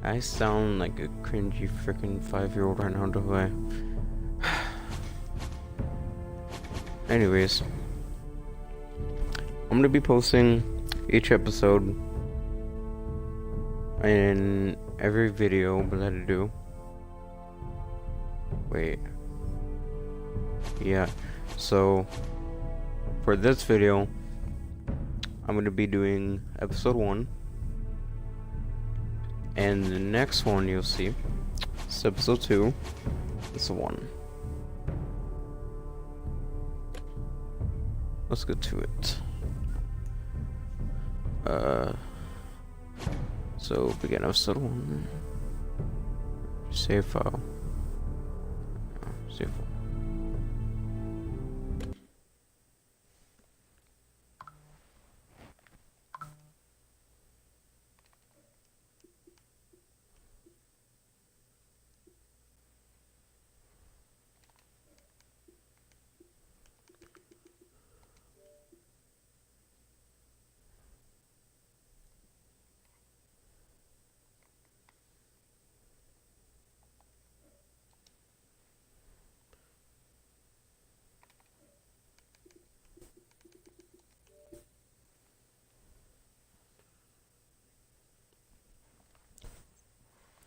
I sound like a cringy freaking 5-year-old right now, don't I? Anyways, I'm gonna be posting each episode in every video that I do. Wait. Yeah. So for this video, I'm gonna be doing episode 1. And the next one you'll see is episode 2. It's the 1. Let's get to it. So begin episode 1. Save file. Save file.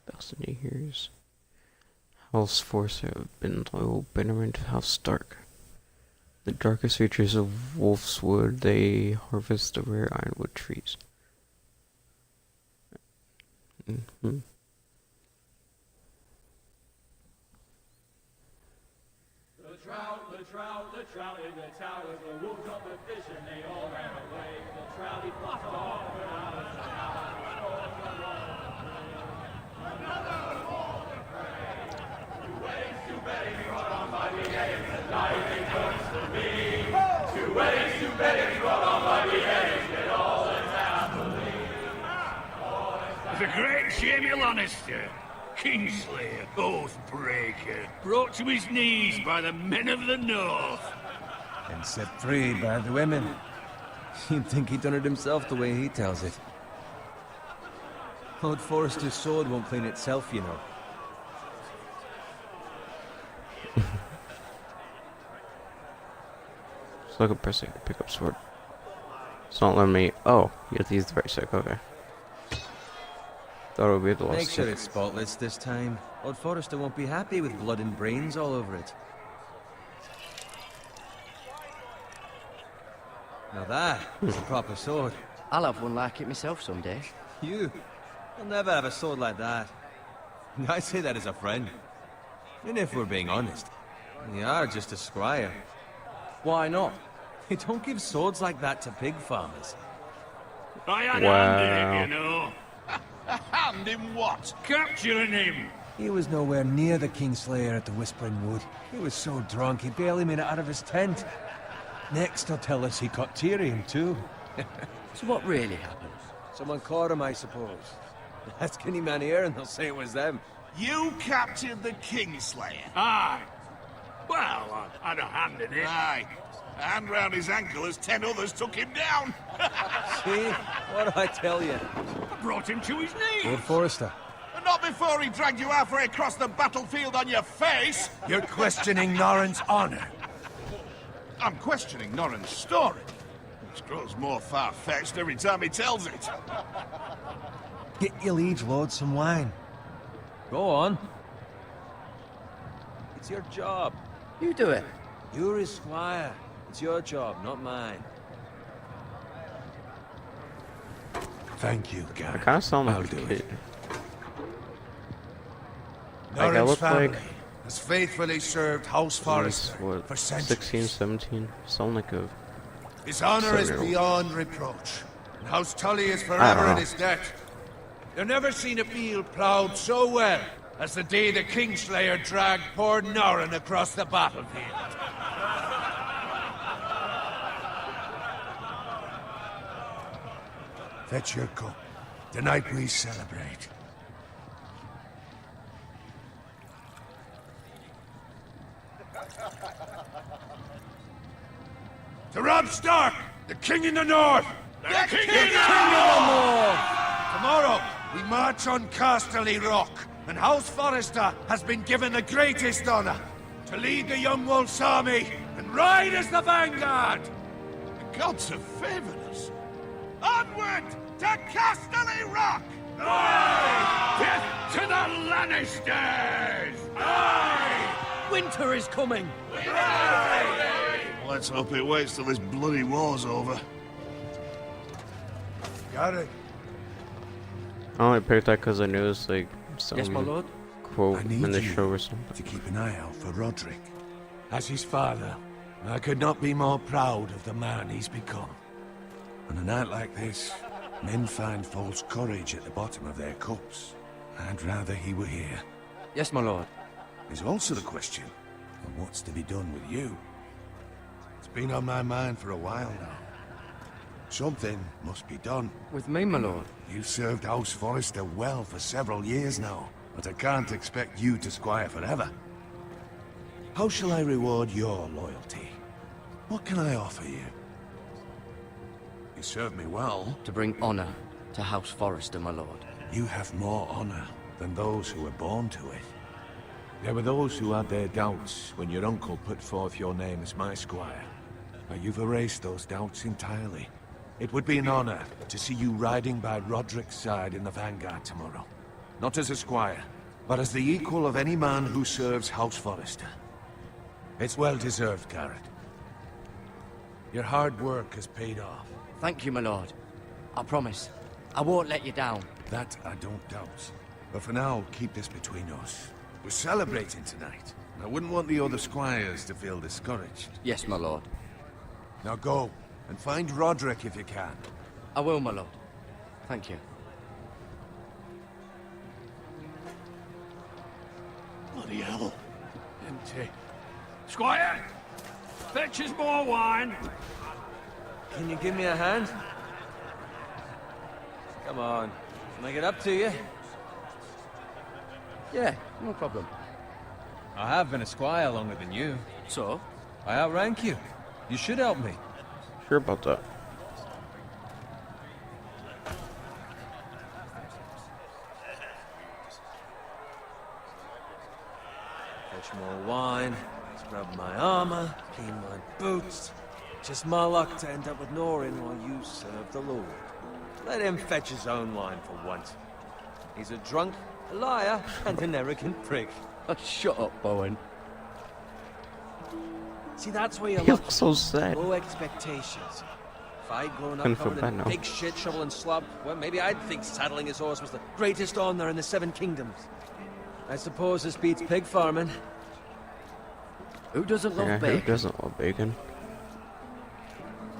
Thousands of years. House force have been loyal betterment of House Stark. The darkest features of Wolf's Wood, they harvest the rare ironwood trees. Mm-hmm. The trout in the towers, the wolves of the fish, and they all ran away. The trout he fought off, but out of the another wolf to prey. Two weddings, too many, brought on by the eggs, and diving comes to me. Two weddings, too many, brought on by the eggs, get all that's happily. It's a great Jamie Lannister, Kingslayer, Oathbreaker, brought to his knees by the men of the North. And set free by the women. You'd think he'd done it himself the way he tells it. Lord Forrester's sword won't clean itself, you know. Just look at pressing pick up sword. It's not letting me. Oh, you have to use the right stick. Okay. Thought it would be the last Make sure stick. it's spotless this time. Lord Forrester won't be happy with blood and brains all over it. Now that is a proper sword. I'll have one like it myself someday. You'll never have a sword like that. I say that as a friend. And if we're being honest, you are just a squire. Why not? You don't give swords like that to pig farmers. I had a hand in it, you know. A hand in what? Capturing him. He was nowhere near the Kingslayer at the Whispering Wood. He was so drunk he barely made it out of his tent. Next he'll tell us he caught Tyrion too. So what really happened? Someone caught him, I suppose. Ask any man here and they'll say it was them. You captured the Kingslayer. Aye. Well, I had a hand in it. Aye. A hand round his ankle as 10 others took him down. See? What did I tell you? I brought him to his knees. Lord Forrester. But not before he dragged you halfway across the battlefield on your face. You're questioning Norrin's honor. I'm questioning Norrin's story, which grows more far-fetched every time he tells it. Get your liege lord some wine. Go on. It's your job. You do it. You're his squire. It's your job, not mine. Thank you, I Garrett. kind of sound I'll like a do kid. it. Like, I Norrin's look family like has faithfully served House he's, Forrester what, for centuries. 16, 17. Sound like a. His honor is 7-year-old. beyond reproach, and House Tully is I forever don't in know. his debt. You've never seen a field ploughed so well as the day the Kingslayer dragged poor Norrin across the battlefield. Fetch your cup. Tonight we celebrate. To Robb Stark, the King in the North! The king King in the North! Tomorrow, We march on Casterly Rock, and House Forrester has been given the greatest honor to lead the Young Wolf's army and ride as the vanguard! The gods have favored us. Onward to Casterly Rock! Death to the Lannisters! Aye! Winter is coming! Let's hope it waits till this bloody war's over. Garrett, I only picked that because I knew it was like some Yes, my lord? quote I need in the you show or something. to keep an eye out for Roderick. as his father, I could not be more proud of the man he's become. On a night like this, men find false courage at the bottom of their cups. I'd rather he were here. Yes, my lord. There's also the question of what's to be done with you. It's been on my mind for a while now. Something must be done. With me, my lord. You've served House Forrester well for several years now, but I can't expect you to squire forever. How shall I reward your loyalty? What can I offer you? You served me well. To bring honor to House Forrester, my lord. You have more honor than those who were born to it. There were those who had their doubts when your uncle put forth your name as my squire. But you've erased those doubts entirely. It would be an honor to see you riding by Roderick's side in the vanguard tomorrow. Not as a squire, but as the equal of any man who serves House Forrester. It's well deserved, Garrett. Your hard work has paid off. Thank you, my lord. I promise. I won't let you down. That I don't doubt. But for now, keep this between us. We're celebrating tonight, and I wouldn't want the other squires to feel discouraged. Yes, my lord. Now go, and find Roderick if you can. I will, my lord. Thank you. Bloody hell. Empty. Squire! Fetch us more wine! Can you give me a hand? Come on. Can I get up to you? Yeah, no problem. I have been a squire longer than you. So? I outrank you. You should help me. Sure about that. Fetch more wine, scrub my armor, clean my boots. Just my luck to end up with Norin while you serve the Lord. Let him fetch his own wine for once. He's a drunk, a liar, and an arrogant prick. Oh, shut up, Bowen. See, that's why you He love looks so sad. low expectations. If I'd grown Couldn't up feel covered bad in now. big shit, shovel and slop, well, maybe I'd think saddling his horse was the greatest honor in the Seven Kingdoms. I suppose this beats pig farming. Who doesn't love Yeah, who bacon? doesn't love bacon?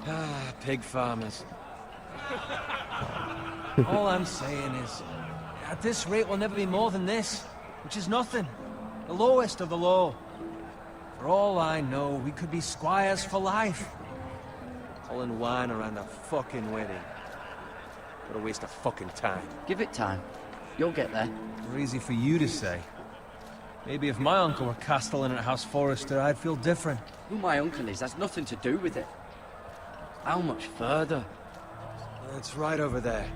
Ah, pig farmers. All I'm saying is, at this rate we'll never be more than this, which is nothing. The lowest of the low. For all I know, we could be squires for life. Pulling wine around a fucking wedding. What a waste of fucking time. Give it time. You'll get there. More easy for you to say. Maybe if my uncle were castellan at House Forrester, I'd feel different. Who my uncle is has nothing to do with it. How much further? It's right over there.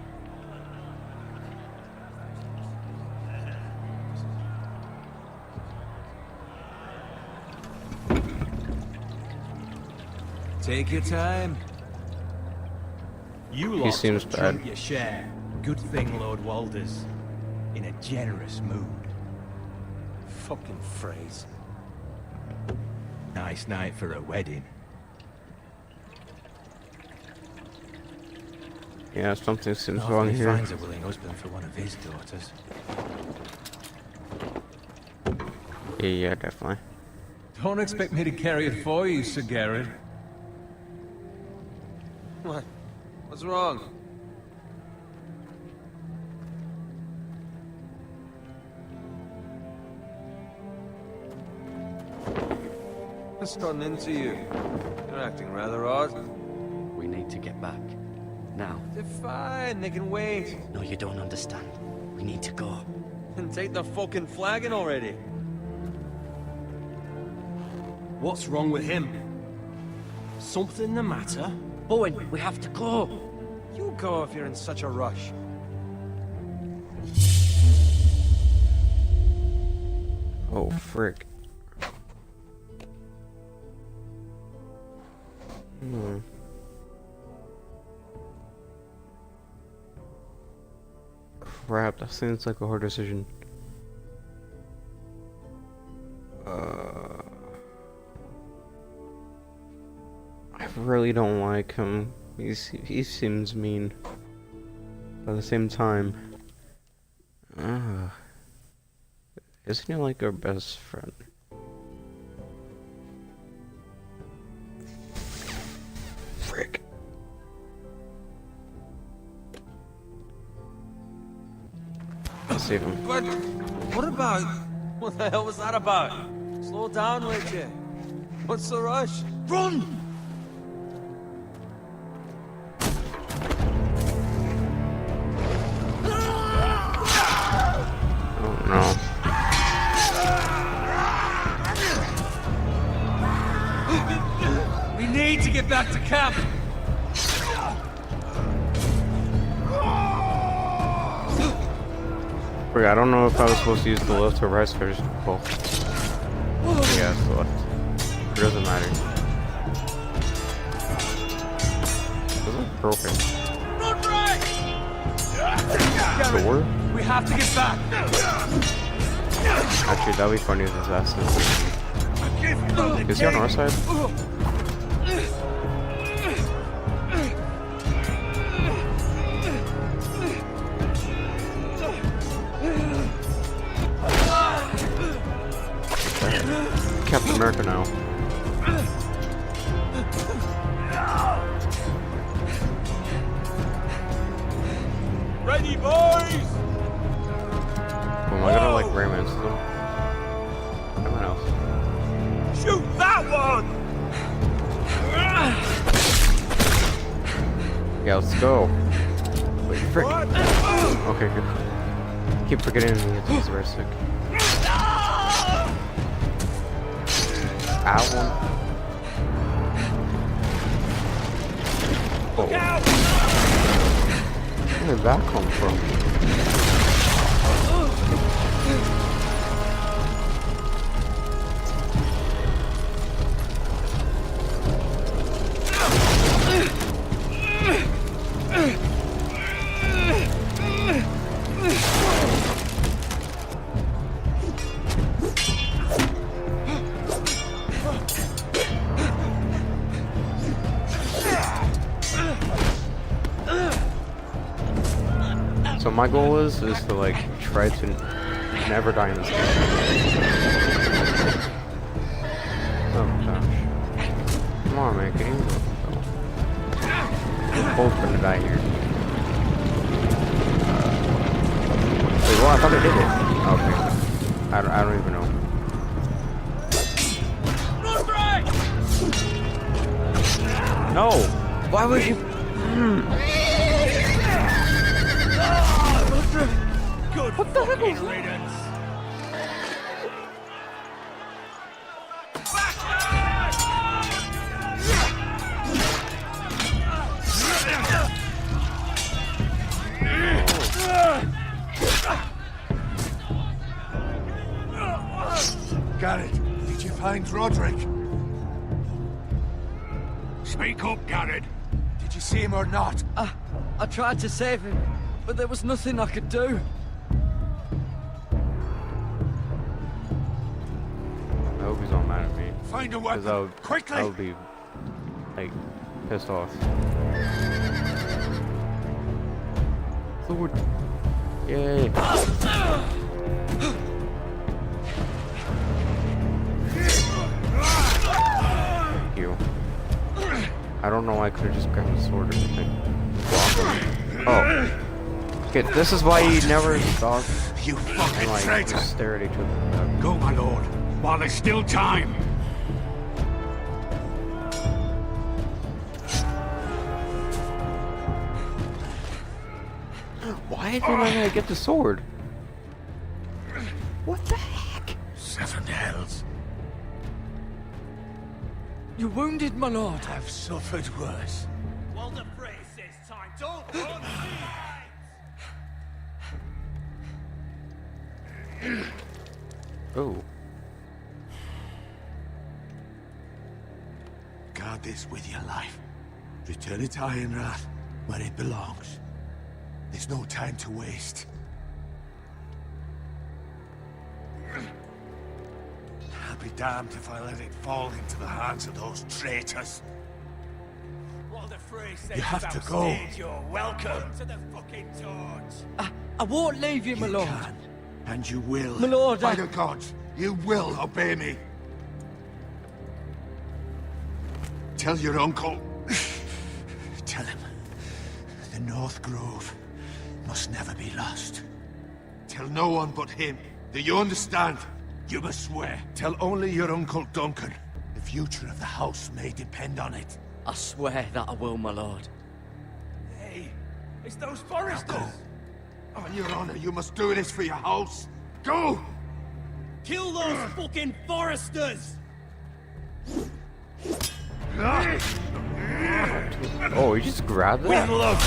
Take your time. You He lot seems have bad. drunk your share. Good thing Lord Walder's in a generous mood. Fucking phrase. Nice night for a wedding. Yeah, something seems Not wrong that he here. finds a willing husband for one of his daughters. Yeah, definitely. Don't expect me to carry it for you, Sir Garrett. What? What's wrong? What's gotten into you? You're acting rather odd. We need to get back. Now. They're fine, they can wait. No, you don't understand. We need to go. And take the fucking flagon already. What's wrong with him? Something the matter? Bowen, we have to go. You go if you're in such a rush. Oh, frick. Crap, that seems like a hard decision. I really don't like him. He seems mean. But at the same time, isn't he like our best friend? Frick. Let's save him. But what about? What the hell was that about? Slow down, would you? What's the rush? Run! Oh no. We need to get back to camp. Frick, I don't know if I was supposed to use the left or right switch. Both. Yeah, it's the left. It doesn't matter. This is broken. Run, right! Door? We have to get back. Actually, that'd be funny if this accident. Is he on our side? Captain America now. Ready, boys! Am I gonna like romance them? Someone else. Shoot that one! Yeah, let's go. Wait, frick. Okay, good. Keep forgetting me. It's very sick. That one. Oh. Where did that come from? So my goal is to like try to never die in this game. Oh gosh. Come on man, can you go? We're both gonna die here. Wait, well I thought I did it. Okay. I don't even know. No! Why would you? Good what the fucking riddance! Garrett, did you find Roderick? Speak up, Garrett. Did you see him or not? I tried to save him, but there was nothing I could do. I hope he's not mad at me. Find a Because weapon, quickly! I would be, like, pissed off. Sword! Yay! Thank you. I don't know why I could have just grabbed the sword or something. Oh. Okay, this is why you never stop You and fucking like traitor! just stare at each other. Go, my lord, while there's still time. Why didn't I get the sword? What the heck? Seven hells. You're wounded, my lord. I've suffered worse. Well, the phrase says time. Don't run! Oh. had this with your life. Return it to Ironrath, where it belongs. There's no time to waste. I'll be damned if I let it fall into the hands of those traitors. You have to go. You're welcome to the fucking torch. I won't leave you, my You lord. can, and you will. My lord, By the gods, you will obey me. Tell your uncle. Tell him the North Grove must never be lost. Tell no one but him. Do you understand? You must swear. Tell only your Uncle Duncan. The future of the house may depend on it. I swear that I will, my lord. Hey, it's those Now foresters. go. On your honor, you must do this for your house. Go! Kill those fucking foresters. Oh, he just grabbed that? Look,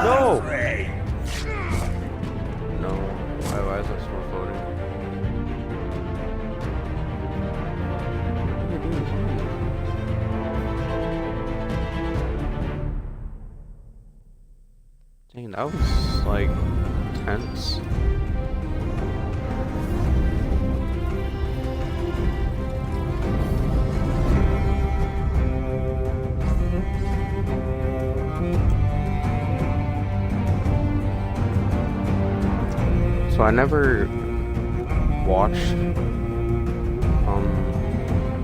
No! Ray. No. Why is that so floating? Dang, that was like tense. So I never watched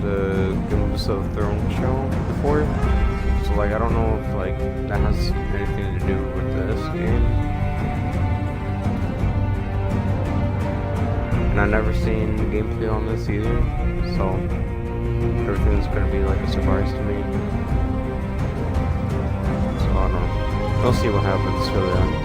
the Games of Thrones show before. So like I don't know if like that has anything to do with this game. And I've never seen gameplay on this either. So everything's gonna be like a surprise to me. So I don't know. We'll see what happens for that.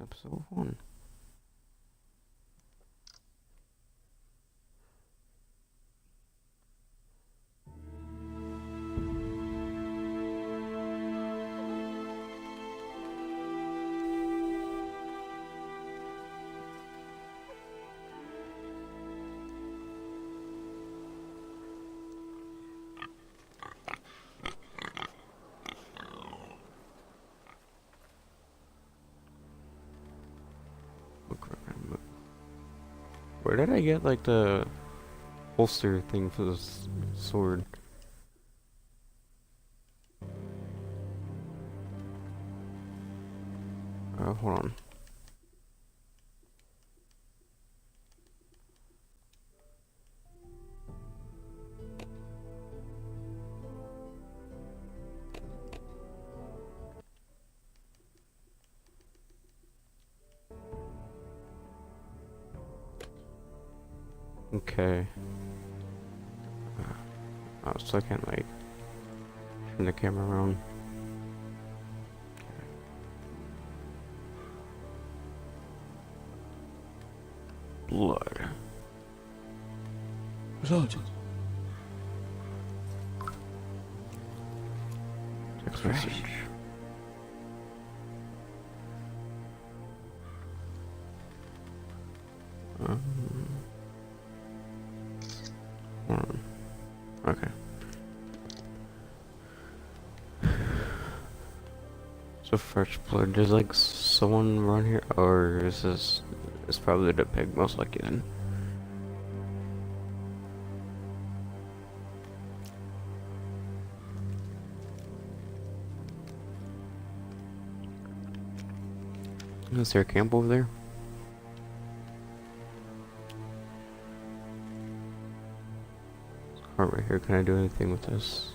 Episode 1. Where did I get like the holster thing for this sword? Hold on. Okay. So I can't like turn the camera around. Blood. Lord. Text message. Okay. So fresh blood. There's like someone around here, or is this? It's probably the pig, most likely then. Is there a camp over there? Cart right here. Can I do anything with this?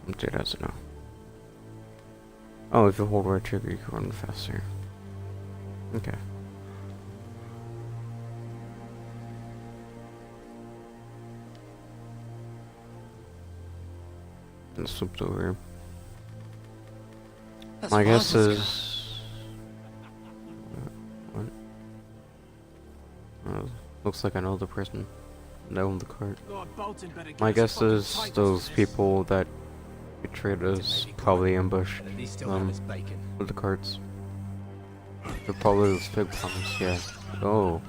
It doesn't know. Oh, if you hold right trigger, you can run faster. Okay. And slipped over here. My guess is... What? Looks like I know the person that owned the cart. Lord Bolton better get My his guess fucking is pipes those for this. people that betrayed us probably ambushed At least he'll have his bacon. with the carts. They're probably those pig farms, yeah. Oh.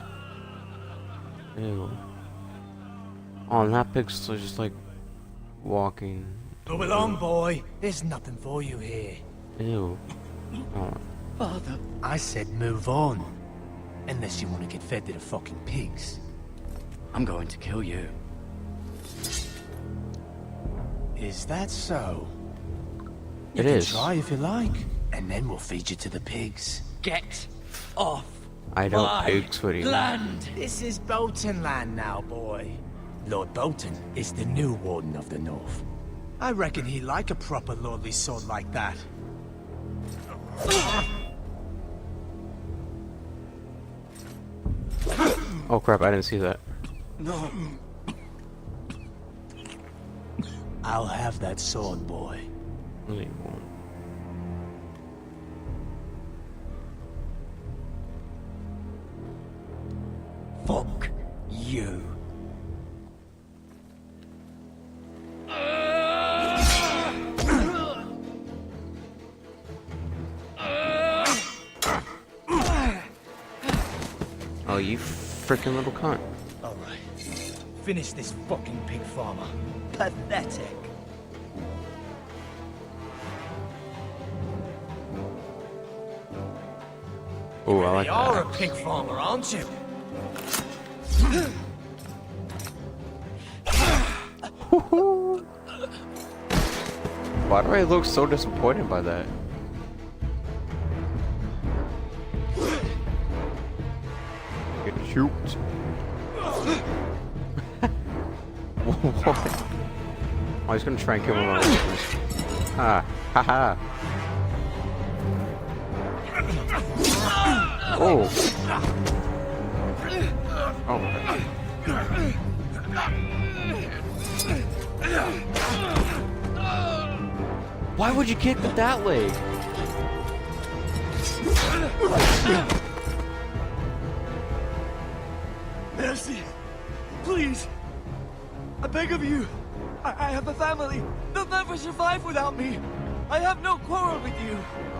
Ew. Oh, and that pig's still just like walking. Move along, boy. There's nothing for you here. Ew. Oh. Father. I said move on. Unless you want to get fed to the fucking pigs. I'm going to kill you. Is that so? It You is. can try if you like. And then we'll feed you to the pigs. Get off I don't my pig sweaty. land! This is Bolton land now, boy. Lord Bolton is the new Warden of the North. I reckon he'd like a proper lordly sword like that. Oh crap, I didn't see that. No. I'll have that sword, boy. No, you won't. Fuck you. Oh, you freaking little cunt. Alright. Finish this fucking pig farmer. Pathetic. Oh, I like You're a that. pig farmer, aren't you? Why do I look so disappointed by that? Get shoot. What? Oh, he's gonna try and kill me on Ha ha ha. Oh. Oh. Why would you kick with that leg? Mercy. Please. I beg of you. I have a family. They'll never survive without me. I have no quarrel with you.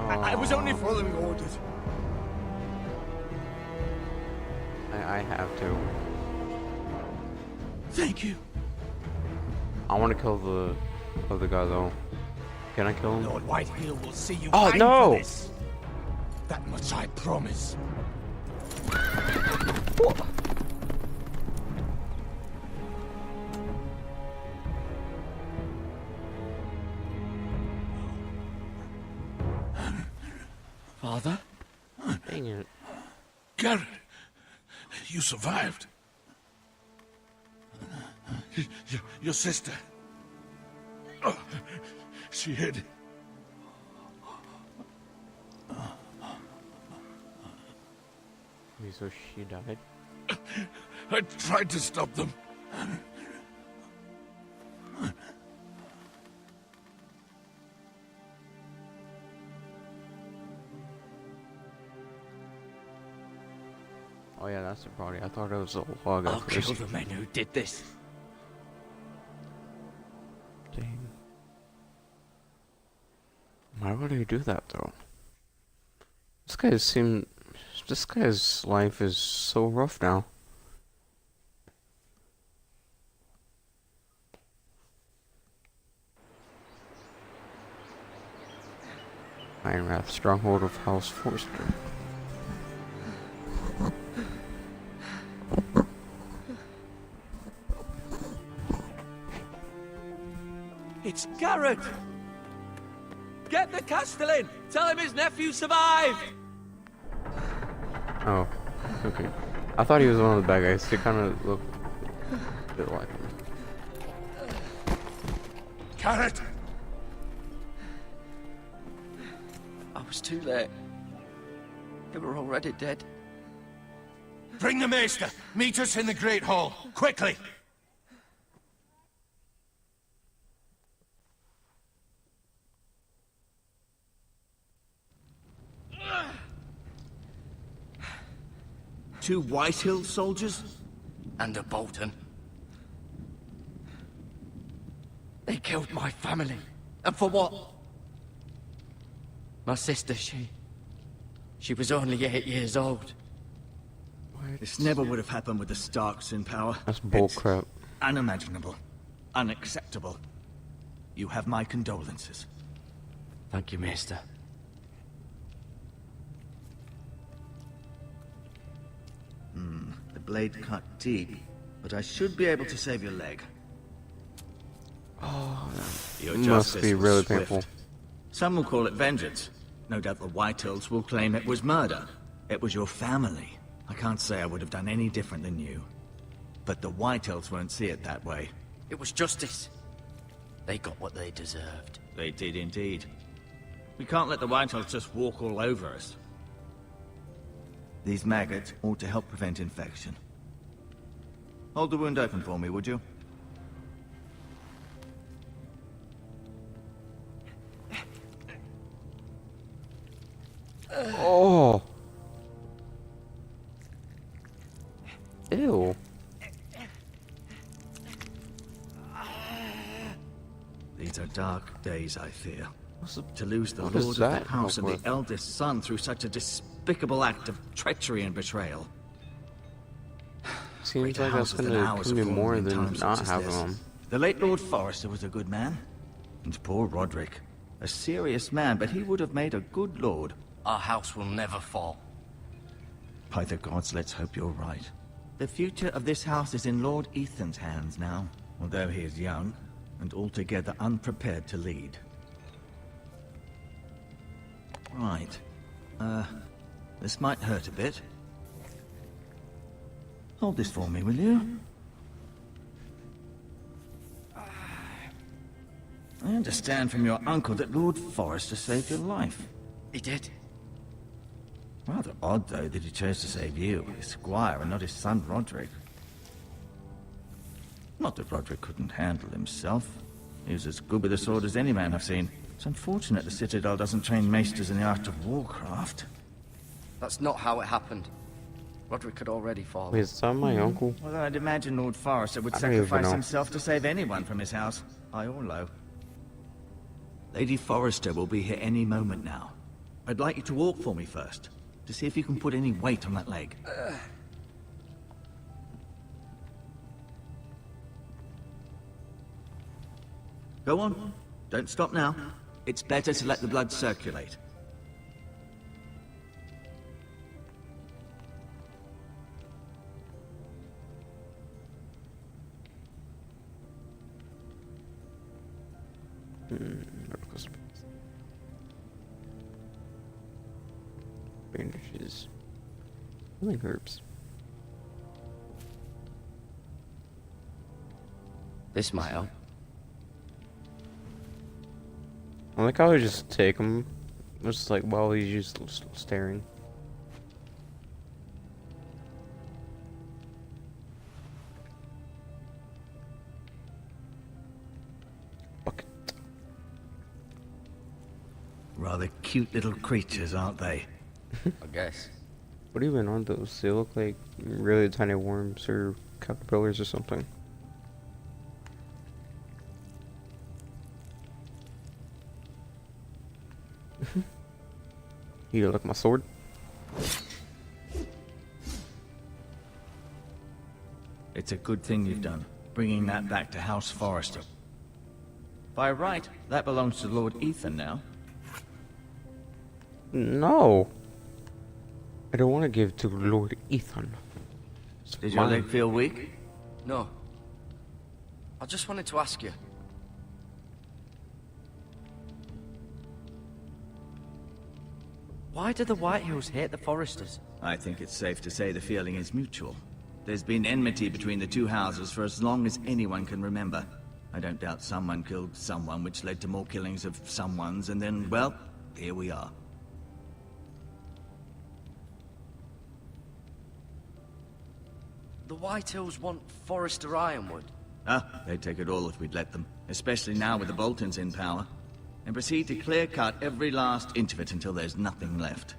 I was only following orders. I have to. Thank you. I want to kill the other guy though. Can I kill him? Lord Whitehill will see you Oh, hang no! for this. That much I promise. Father? Dang it. Garrett, you survived. Your sister. Oh, she hid. Wait, so she died? I tried to stop them. Oh yeah, that's the body. I thought it was a log I'll at kill first. the men who did this. Dang. Why would I do that though? This guy's life is so rough now. Ironwrath, stronghold of House Forster. It's Garrett! Get the Castellan! Tell him his nephew survived! Oh, okay. I thought he was one of the bad guys. He kind of looked a bit like him. Garrett! I was too late. They were already dead. Bring the maester. Meet us in the Great Hall. Quickly. Two Whitehill soldiers? And a Bolton. They killed my family. And for what? My sister, she was only 8 years old. This never would have happened with the Starks in power. That's bullcrap. Unimaginable. Unacceptable. You have my condolences. Thank you, Maester. The blade cut deep, but I should be able to save your leg. Your Must justice be was really swift. painful. Some will call it vengeance. No doubt the Whitehills will claim it was murder. It was your family. I can't say I would have done any different than you. But the Whitehills won't see it that way. It was justice. They got what they deserved. They did indeed. We can't let the Whitehills just walk all over us. These maggots ought to help prevent infection. Hold the wound open for me, would you? Oh. Ew. These are dark days, I fear. What's the, To lose the what lord does of that the house help and with? the eldest son through such a despicable act of treachery and betrayal. Seems Greater like that's houses than gonna ours give me have fallen more in than times not such as having this. them. The late Lord Forrester was a good man. And poor Roderick. A serious man, but he would have made a good lord. Our house will never fall. By the gods, let's hope you're right. The future of this house is in Lord Ethan's hands now, although he is young and altogether unprepared to lead. Right. This might hurt a bit. Hold this for me, will you? I understand from your uncle that Lord Forrester saved your life. He did. Rather odd, though, that he chose to save you, his squire, and not his son Roderick. Not that Roderick couldn't handle himself. He was as good with a sword as any man I've seen. It's unfortunate the Citadel doesn't train maesters in the art of warcraft. That's not how it happened. Roderick had already fallen. Wait, is that my uncle? Well, I'd imagine Lord Forrester would I don't even sacrifice know. himself to save anyone from his house, high or low. Lady Forrester will be here any moment now. I'd like you to walk for me first, to see if you can put any weight on that leg. Go on. Don't stop now. It's better to let the blood circulate. Bandages. Healing herbs. This might help. I like how I just take them, just like while he's just staring. Bucket. Rather cute little creatures, aren't they? I guess. What even are those? They look like really tiny worms or caterpillars or something. You like my sword? It's a good thing you've done, bringing that back to House Forrester. By right, that belongs to Lord Ethan now. No. I don't want to give to Lord Ethan. It's Did your mine. leg feel weak? No. I just wanted to ask you. Why do the Whitehills hate the Forresters? I think it's safe to say the feeling is mutual. There's been enmity between the two houses for as long as anyone can remember. I don't doubt someone killed someone, which led to more killings of someones, and then, well, here we are. The Whitehills want Forrester Ironwood. Ah, they'd take it all if we'd let them, especially now with the Boltons in power. And proceed to clear-cut every last inch of it until there's nothing left.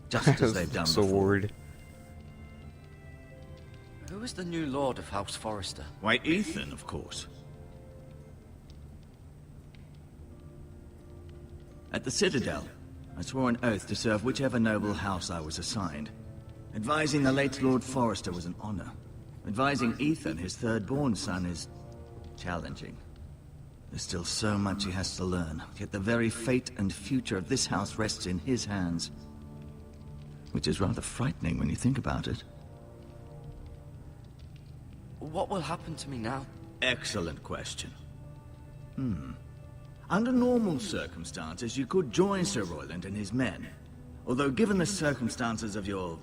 Just as they've done before. Sword. Who is the new Lord of House Forrester? Why, Ethan, of course. At the Citadel, I swore an oath to serve whichever noble house I was assigned. Advising the late Lord Forrester was an honor. Advising Ethan, his third-born son, is challenging. There's still so much he has to learn, yet the very fate and future of this house rests in his hands. Which is rather frightening when you think about it. What will happen to me now? Excellent question. Under normal circumstances, you could join Sir Royland and his men. Although given the circumstances of your...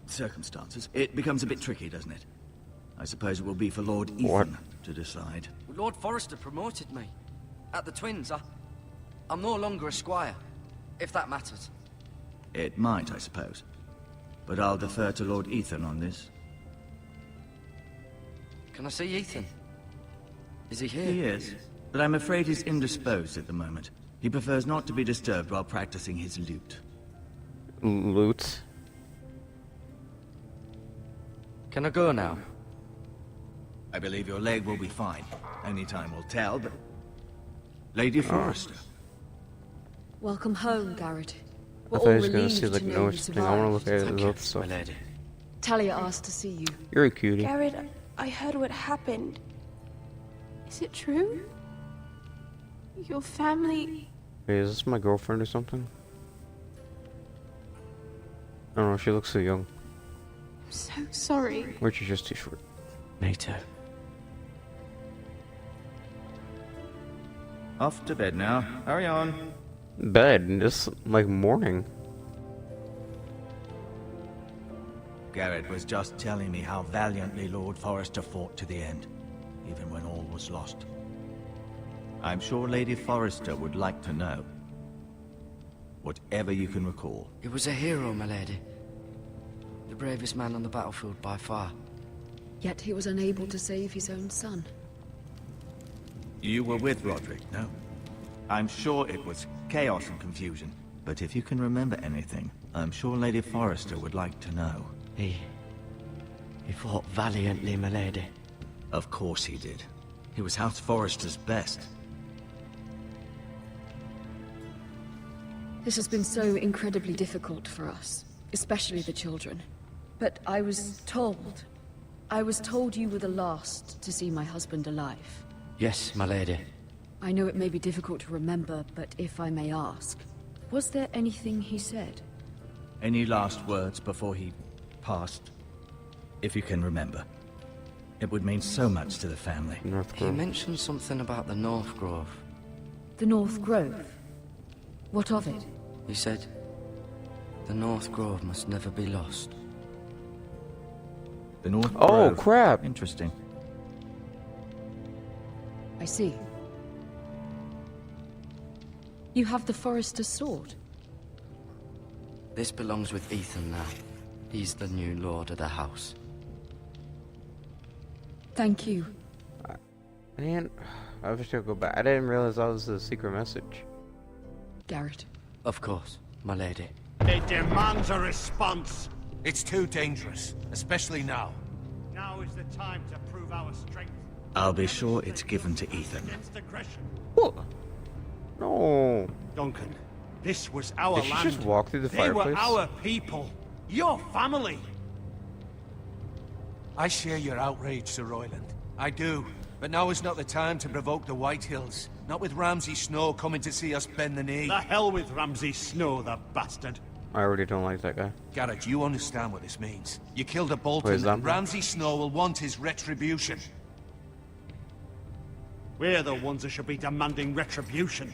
circumstances, it becomes a bit tricky, doesn't it? I suppose it will be for Lord Ethan to decide. Lord Forrester promoted me. At the Twins, I'm no longer a squire, if that matters. It might, I suppose. But I'll defer to Lord Ethan on this. Can I see Ethan? Is he here? He is, but I'm afraid he's indisposed at the moment. He prefers not to be disturbed while practicing his lute. Loot. Can I go now? I believe your leg will be fine. Only time will tell, but... Lady Forrester. Welcome home, Garrett. I thought he was gonna see like no thing. I wanna look at his other stuff. Talia asked to see you. You're a cutie. Garrett, I heard what happened. Is it true? Your family... Hey, is this my girlfriend or something? I don't know, she looks so young. I'm so sorry. Or she's just too short. Me too. Off to bed now. Hurry on. Bed? This, like, morning. Garrett was just telling me how valiantly Lord Forrester fought to the end, even when all was lost. I'm sure Lady Forrester would like to know. Whatever you can recall. He was a hero, my lady. The bravest man on the battlefield by far. Yet he was unable to save his own son. You were with Roderick, no? I'm sure it was chaos and confusion, but if you can remember anything, I'm sure Lady Forrester would like to know. He fought valiantly, my lady. Of course he did. He was House Forrester's best. This has been so incredibly difficult for us, especially the children. But I was told you were the last to see my husband alive. Yes, my lady. I know it may be difficult to remember, but if I may ask, was there anything he said? Any last words before he passed? If you can remember. It would mean so much to the family. He mentioned something about the North Grove. The North Grove? What of it? He said, the North Grove must never be lost. The North Oh, Grove. crap. Interesting. I see. You have the Forrester's sword. This belongs with Ethan now. He's the new lord of the house. Thank you. Man, I wish I could go back. I didn't realize that was a secret message. Garrett. Of course, my lady. It demands a response. It's too dangerous, especially now. Now is the time to prove our strength. I'll be sure it's given to Ethan. Against aggression. What? No. Duncan, this was our Did she land. just walk through the They fireplace? were our people. Your family. I share your outrage, Sir Royland. I do. But now is not the time to provoke the Whitehills. Not with Ramsay Snow coming to see us bend the knee. The hell with Ramsay Snow, the bastard. I already don't like that guy. Garrett, you understand what this means. You killed a Wait, Bolton, is that- and Ramsay Snow will want his retribution. We're the ones that should be demanding retribution.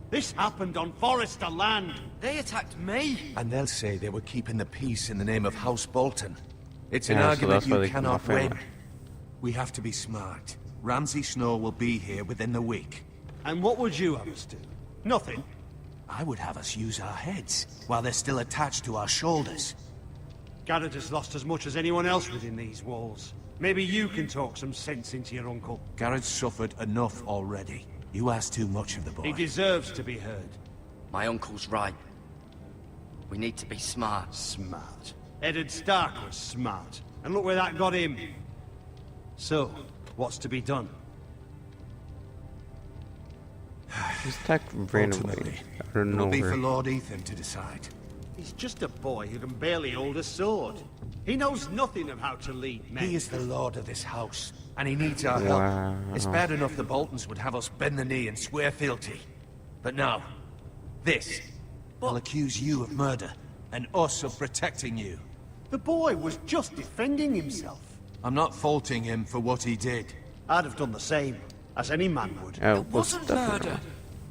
This happened on Forrester land. They attacked me! And they'll say they were keeping the peace in the name of House Bolton. It's an Yeah, so argument that's why you they killed my cannot family. win. We have to be smart. Ramsay Snow will be here within the week. And what would you have us do? Nothing. I would have us use our heads, while they're still attached to our shoulders. Garrett has lost as much as anyone else within these walls. Maybe you can talk some sense into your uncle. Garrett's suffered enough already. You ask too much of the boy. He deserves to be heard. My uncle's right. We need to be smart. Smart. Eddard Stark was smart. And look where that got him. So, what's to be done? He's attacked randomly. Ultimately, I don't it know will be where. for Lord Ethan to decide. He's just a boy who can barely hold a sword. He knows nothing of how to lead men. He is the lord of this house, and he needs our help. Wow. It's bad enough the Boltons would have us bend the knee and swear fealty. But now, this. They'll accuse you of murder, and us of protecting you. The boy was just defending himself. I'm not faulting him for what he did. I'd have done the same, as any man would. It wasn't murder.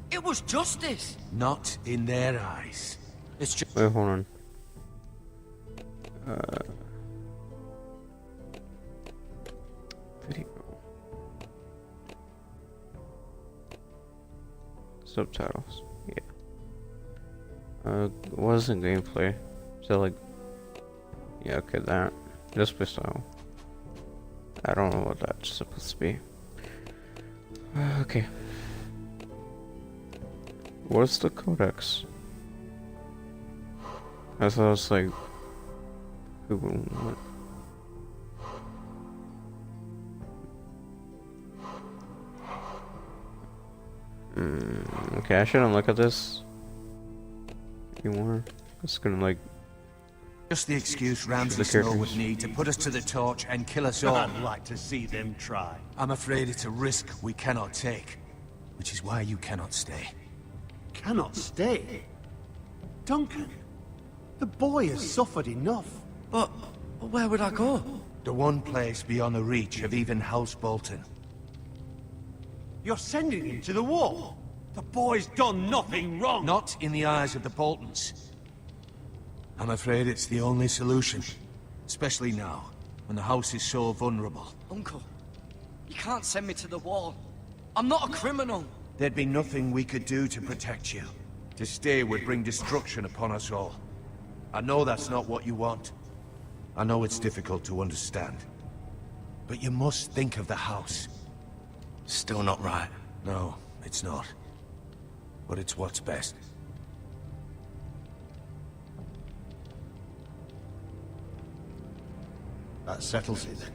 It was justice. Not in their eyes. It's just... Wait, hold on. Video. Subtitles. Yeah. Wasn't gameplay. So like, yeah, okay, that display style. I don't know what that's supposed to be. Okay. What's the codex? I thought it was like what? Okay, I shouldn't look at this anymore. It's gonna like Just the excuse Ramsay the Snow characters. would need to put us to the torch and kill us all. I'd like to see them try. I'm afraid it's a risk we cannot take, which is why you cannot stay. Cannot stay? Duncan, the boy has suffered enough. But where would I go? The one place beyond the reach of even House Bolton. You're sending him to the wall. The boy's done nothing wrong. Not in the eyes of the Boltons. I'm afraid it's the only solution. Especially now, when the house is so vulnerable. Uncle, you can't send me to the wall. I'm not a criminal. There'd be nothing we could do to protect you. To stay would bring destruction upon us all. I know that's not what you want. I know it's difficult to understand. But you must think of the house. Still not right. No, it's not. But it's what's best. That settles it then.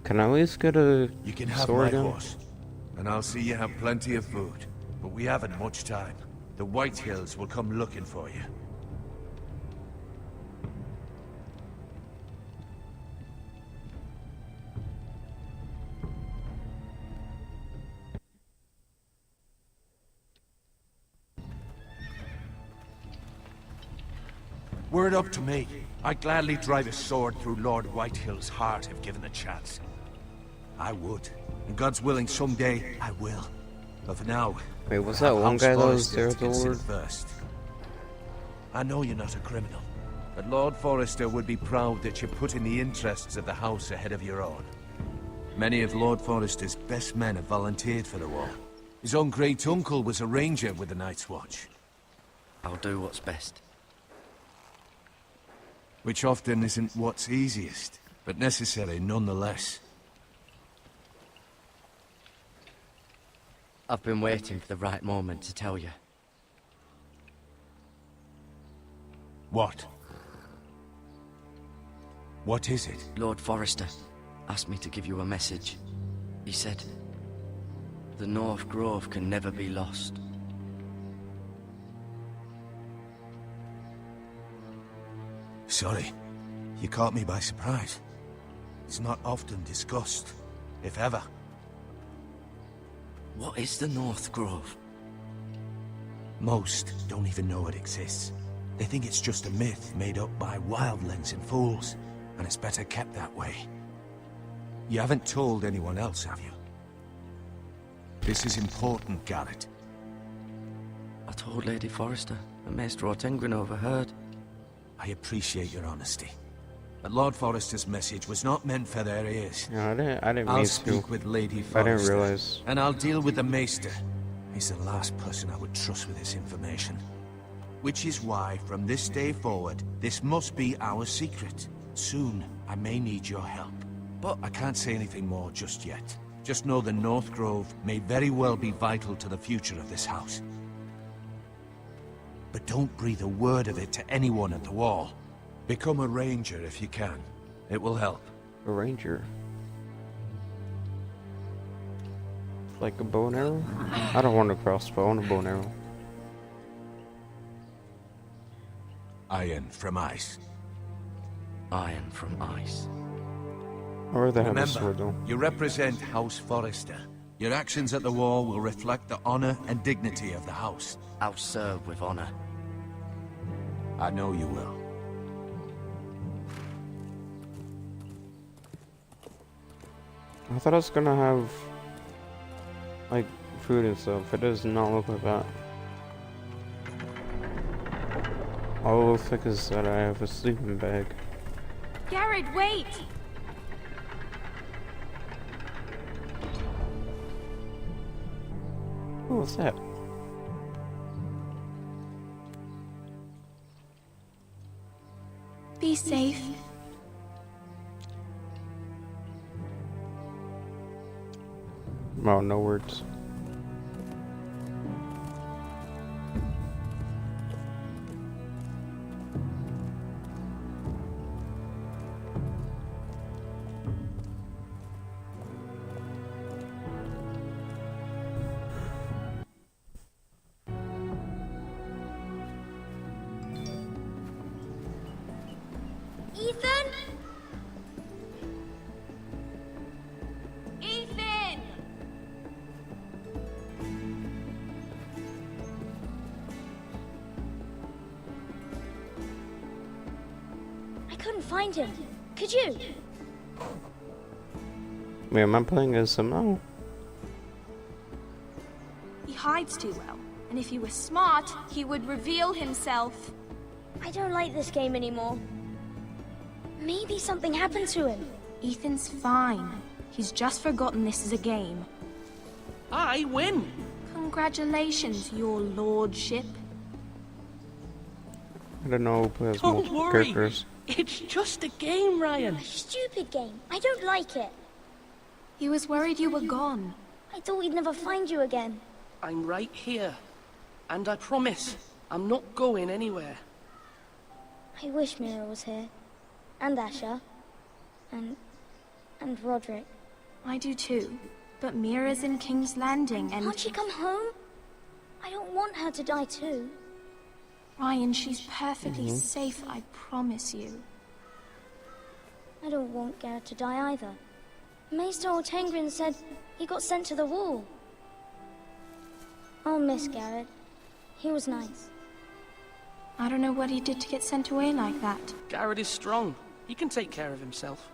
Can I at least get a You can have sword my gun? horse. And I'll see you have plenty of food. But we haven't much time. The White Hills will come looking for you. Were it up to me, I'd gladly drive a sword through Lord Whitehill's heart if given the chance. I would. And God's willing, someday I will. But for now, Wait, was I that have one House guy that was Forrester there to at the consider Lord? first. I know you're not a criminal, but Lord Forrester would be proud that you're putting the interests of the house ahead of your own. Many of Lord Forrester's best men have volunteered for the war. His own great-uncle was a ranger with the Night's Watch. I'll do what's best. Which often isn't what's easiest, but necessary nonetheless. I've been waiting for the right moment to tell you. What? What is it? Lord Forrester asked me to give you a message. He said, the North Grove can never be lost. Sorry, you caught me by surprise. It's not often discussed, if ever. What is the North Grove? Most don't even know it exists. They think it's just a myth made up by wildlings and fools, and it's better kept that way. You haven't told anyone else, have you? This is important, Garrett. I told Lady Forrester, and Maester Ortengrin overheard. I appreciate your honesty. But Lord Forrester's message was not meant for their ears. No, I didn't I'll mean speak to. with Lady I Forrester. didn't realize. And I'll deal with the Maester. He's the last person I would trust with this information. Which is why, from this day forward, this must be our secret. Soon, I may need your help. But I can't say anything more just yet. Just know the North Grove may very well be vital to the future of this house. But don't breathe a word of it to anyone at the wall. Become a ranger if you can. It will help. A ranger. Like a bow and arrow? I don't want a crossbow, I want a bow and arrow. Iron from ice. Iron from ice. I'd rather have a Remember, sword though. you represent House Forrester. Your actions at the war will reflect the honor and dignity of the house. I'll serve with honor. I know you will. I thought I was gonna have like food and stuff. It does not look like that. All it looks like is that I have a sleeping bag. Garrett, wait! Oh, what's that? Be safe. Oh, no words. Ethan? Ethan! I couldn't find him. Could you? Wait, am I playing as some? Oh. He hides too well, and if he were smart, he would reveal himself. I don't like this game anymore. Maybe something happened to him. Ethan's fine. He's just forgotten this is a game. I win! Congratulations, your lordship. I don't know who has Don't multiple worry. characters. It's just a game, Ryan. Stupid game. I don't like it. He was worried you were gone. I thought we'd never find you again. I'm right here. And I promise, I'm not going anywhere. I wish Mira was here. And Asher. And Roderick. I do too. But Mira's in King's Landing and... Can't she come home? I don't want her to die too. Ryan, she's perfectly safe, I promise you. I don't want Garrett to die either. Maester Ortengrin said he got sent to the wall. I'll miss Garrett. He was nice. I don't know what he did to get sent away like that. Garrett is strong. He can take care of himself.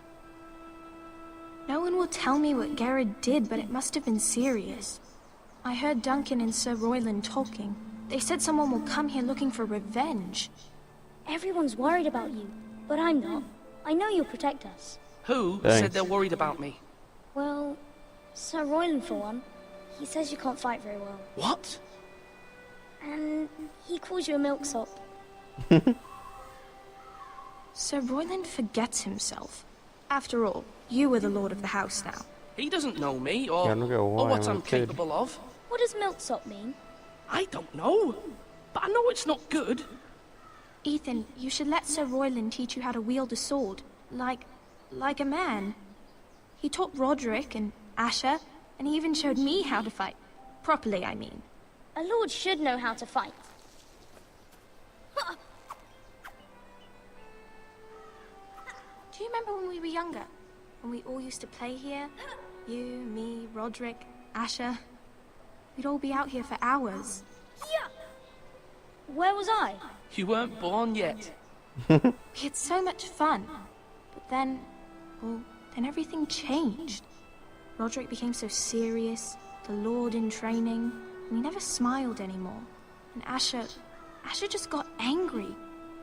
No one will tell me what Garrett did, but it must have been serious. I heard Duncan and Sir Royland talking. They said someone will come here looking for revenge. Everyone's worried about you, but I'm not. I know you'll protect us. Who Thanks. said they're worried about me? Well, Sir Royland for one. He says you can't fight very well. What? And he calls you a milksop. Sir Royland forgets himself. After all, you are the lord of the house now. He doesn't know me, or, Yeah, I don't get why or what I'm I'm a kid. capable of. What does milksop mean? I don't know. But I know it's not good. Ethan, you should let Sir Royland teach you how to wield a sword. Like a man. He taught Roderick and Asher, and he even showed me how to fight. Properly, I mean. A lord should know how to fight. Do you remember when we were younger? When we all used to play here? You, me, Roderick, Asher. We'd all be out here for hours. Yeah. Where was I? You weren't born yet. We had so much fun. But then, well, then everything changed. Roderick became so serious, the Lord in training, and he never smiled anymore. And Asher just got angry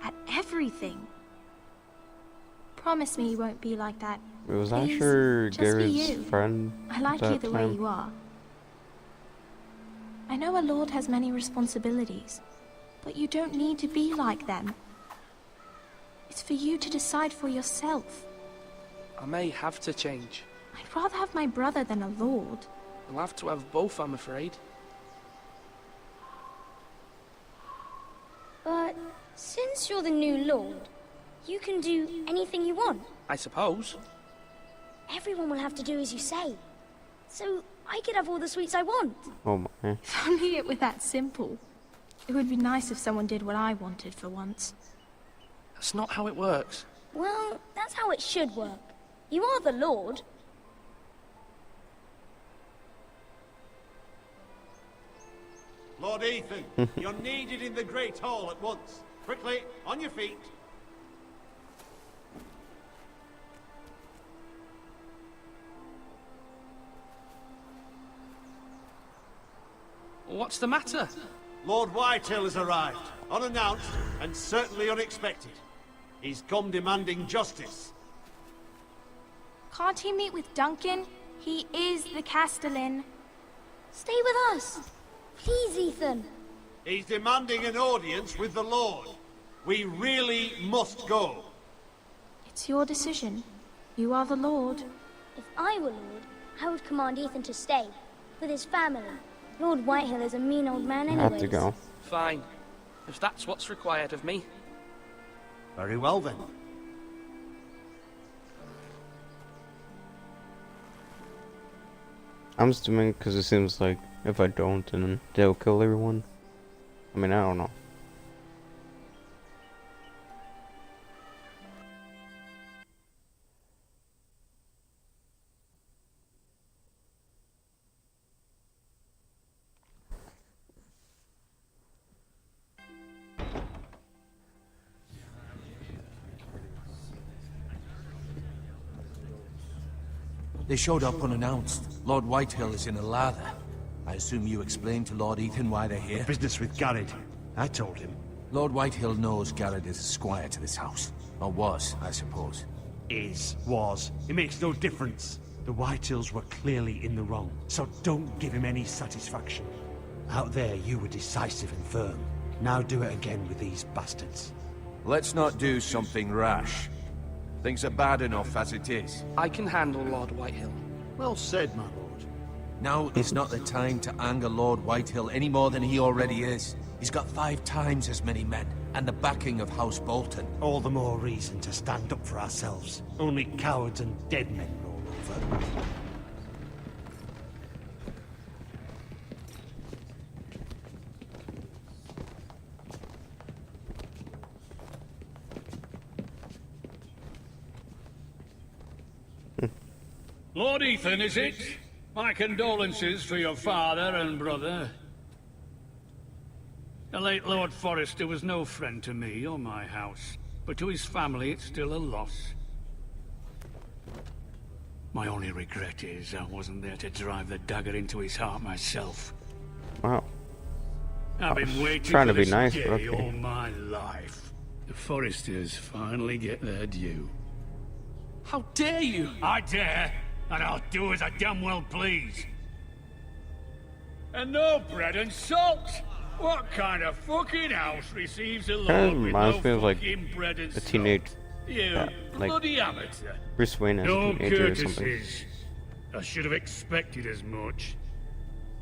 at everything. Promise me you won't be like that. It was Please, Asher just be Garrett's you. friend. I like you that the way time. you are. I know a lord has many responsibilities, but you don't need to be like them. It's for you to decide for yourself. I may have to change. I'd rather have my brother than a lord. I'll have to have both, I'm afraid. But since you're the new lord, You can do anything you want. I suppose. Everyone will have to do as you say. So I could have all the sweets I want. Oh my. If only it were that simple. It would be nice if someone did what I wanted for once. That's not how it works. Well, that's how it should work. You are the Lord. Lord Ethan, you're needed in the Great Hall at once. Quickly, on your feet. What's the matter? Lord Whitehill has arrived, unannounced and certainly unexpected. He's come demanding justice. Can't he meet with Duncan? He is the Castellan. Stay with us. Please, Ethan. He's demanding an audience with the Lord. We really must go. It's your decision. You are the Lord. If I were Lord, I would command Ethan to stay, with his family. Lord Whitehill is a mean old man I anyways. have to go. Fine. If that's what's required of me. Very well then. I'm just doing it because it seems like if I don't, then they'll kill everyone. I mean, I don't know. They showed up unannounced. Lord Whitehill is in a lather. I assume you explained to Lord Ethan why they're here? Business with Garrett. I told him. Lord Whitehill knows Garrett is a squire to this house. Or was, I suppose. Was. It makes no difference. The Whitehills were clearly in the wrong, so don't give him any satisfaction. Out there, you were decisive and firm. Now do it again with these bastards. Let's not do something rash. Things are bad enough as it is. I can handle Lord Whitehill. Well said, my lord. Now is not the time to anger Lord Whitehill any more than he already is. He's got 5 times as many men, and the backing of House Bolton. All the more reason to stand up for ourselves. Only cowards and dead men roll over. Lord Ethan, is it? My condolences for your father and brother. The late Lord Forrester was no friend to me or my house, but to his family it's still a loss. My only regret is I wasn't there to drive the dagger into his heart myself. Wow. I've been waiting trying for to be this nice, day but okay. all my life. The Forresters finally get their due. How dare you? I dare, and I'll do as I damn well please. And no bread and salt! What kind of fucking house receives a Kind lord of with no reminds me of like fucking bread and a salt? teenage, You like bloody amateur. Bruce Wayne as No a teenager or something. courtesies. I should have expected as much.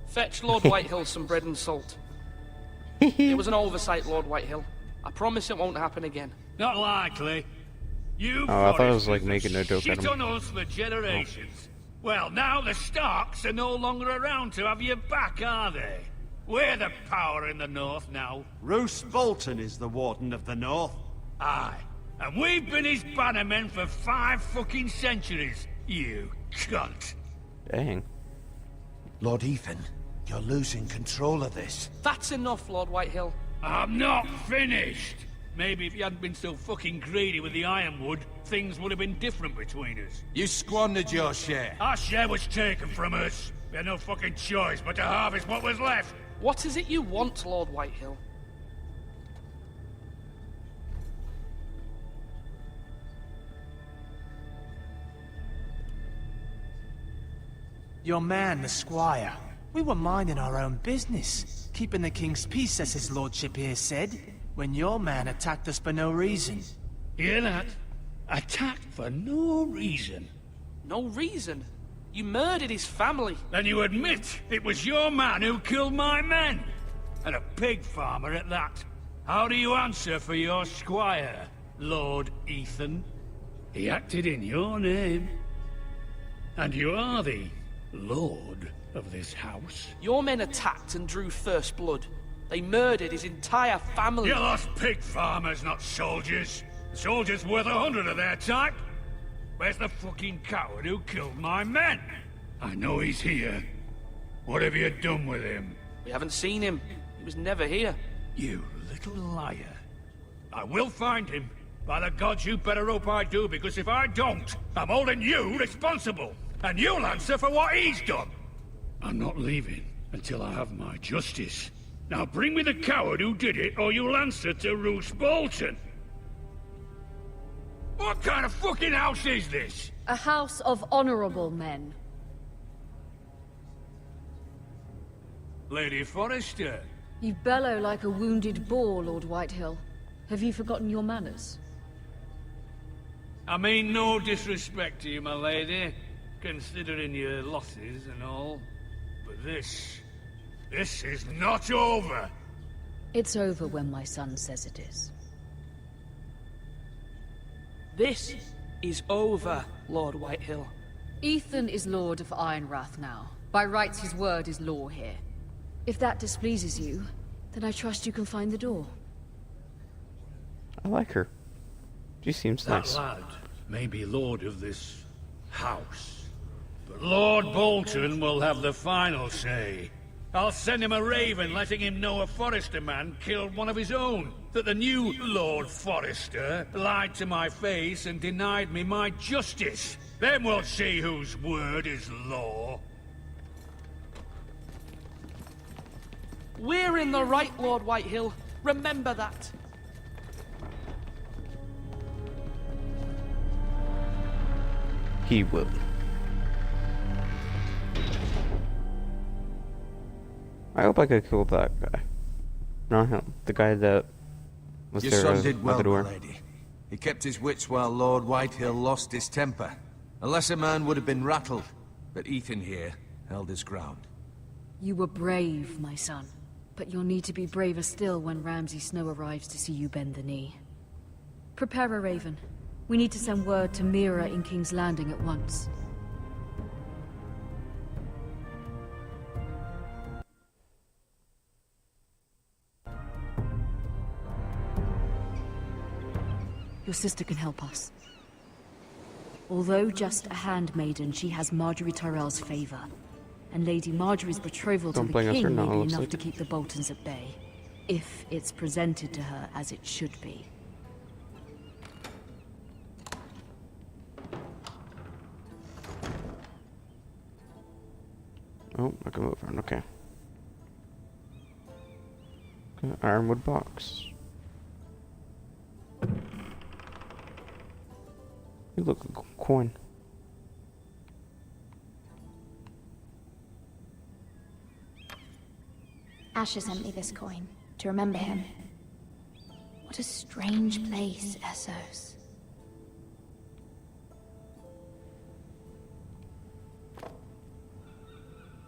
Fetch Lord Whitehill some bread and salt. It was an oversight, Lord Whitehill. I promise it won't happen again. Not likely. You Oh, I thought it was Forresters like have making a joke shit at him. on us for generations. Well, now the Starks are no longer around to have you back, are they? We're the power in the north now. Roose Bolton is the Warden of the North. Aye. And we've been his bannermen for 5 fucking centuries, you cunt. Dang. Lord Ethan, you're losing control of this. That's enough, Lord Whitehill. I'm not finished. Maybe if you hadn't been so fucking greedy with the ironwood, things would have been different between us. You squandered your share. Our share was taken from us. We had no fucking choice but to harvest what was left. What is it you want, Lord Whitehill? Your man, the squire. We were minding our own business, keeping the king's peace, as his lordship here said, when your man attacked us for no reason. Hear that? Attacked for no reason. No reason? You murdered his family. Then you admit it was your man who killed my men. And a pig farmer at that. How do you answer for your squire? Lord Ethan. He acted in your name. And you are the lord of this house. Your men attacked and drew first blood. They murdered his entire family. You lost pig farmers, not soldiers. Soldiers worth 100 of their type. Where's the fucking coward who killed my men? I know he's here. What have you done with him? We haven't seen him. He was never here. You little liar. I will find him. By the gods, you better hope I do, because if I don't, I'm holding you responsible. And you'll answer for what he's done. I'm not leaving until I have my justice. Now bring me the coward who did it, or you'll answer to Roose Bolton. What kind of fucking house is this? A house of honorable men. Lady Forrester. You bellow like a wounded boar, Lord Whitehill. Have you forgotten your manners? I mean no disrespect to you, my lady, considering your losses and all. But this is not over. It's over when my son says it is. This is over, Lord Whitehill. Ethan is Lord of Ironrath now. By rights, his word is law here. If that displeases you, then I trust you can find the door. I like her. She seems That nice. lad may be lord of this house, but Lord Bolton will have the final say. I'll send him a raven letting him know a Forrester man killed one of his own. That the new Lord Forrester lied to my face and denied me my justice. Then we'll see whose word is law. We're in the right, Lord Whitehill. Remember that. He will. I hope I could kill that guy. Not him. The guy that was Your there son at did well, the door. my lady. He kept his wits while Lord Whitehill lost his temper. A lesser man would have been rattled, but Ethan here held his ground. You were brave, my son. But you'll need to be braver still when Ramsay Snow arrives to see you bend the knee. Prepare a raven. We need to send word to Mira in King's Landing at once. Your sister can help us. Although just a handmaiden, she has Marjorie Tyrell's favor. And Lady Marjorie's betrothal to Don't the blame us king for may now, be looks enough like. to keep the Boltons at bay. If it's presented to her as it should be. Oh, I can move around. Okay. Okay, ironwood box. You look a coin. Asher sent me this coin to remember him. What a strange place, Essos.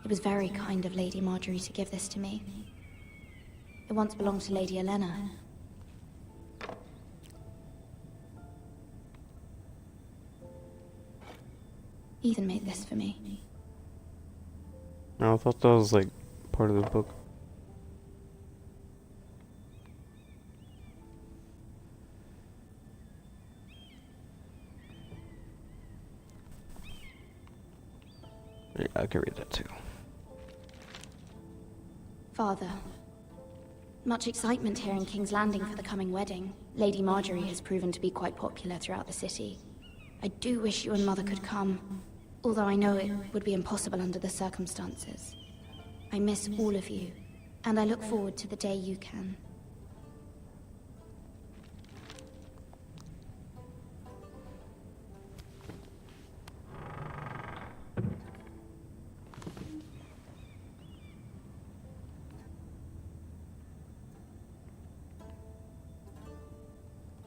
It was very kind of Lady Marjorie to give this to me. It once belonged to Lady Elena. Ethan made this for me. No, I thought that was like part of the book. Yeah, I can read that too. Father, much excitement here in King's Landing for the coming wedding. Lady Marjorie has proven to be quite popular throughout the city. I do wish you and Mother could come, although I know it would be impossible under the circumstances. I miss all of you, and I look forward to the day you can.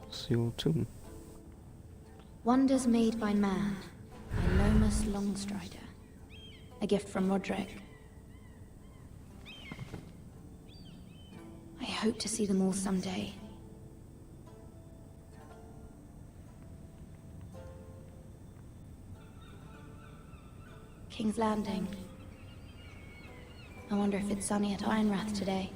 Seal tomb. Wonders made by man, by Lomas Longstrider. A gift from Roderick. I hope to see them all someday. King's Landing. I wonder if it's sunny at Ironrath today.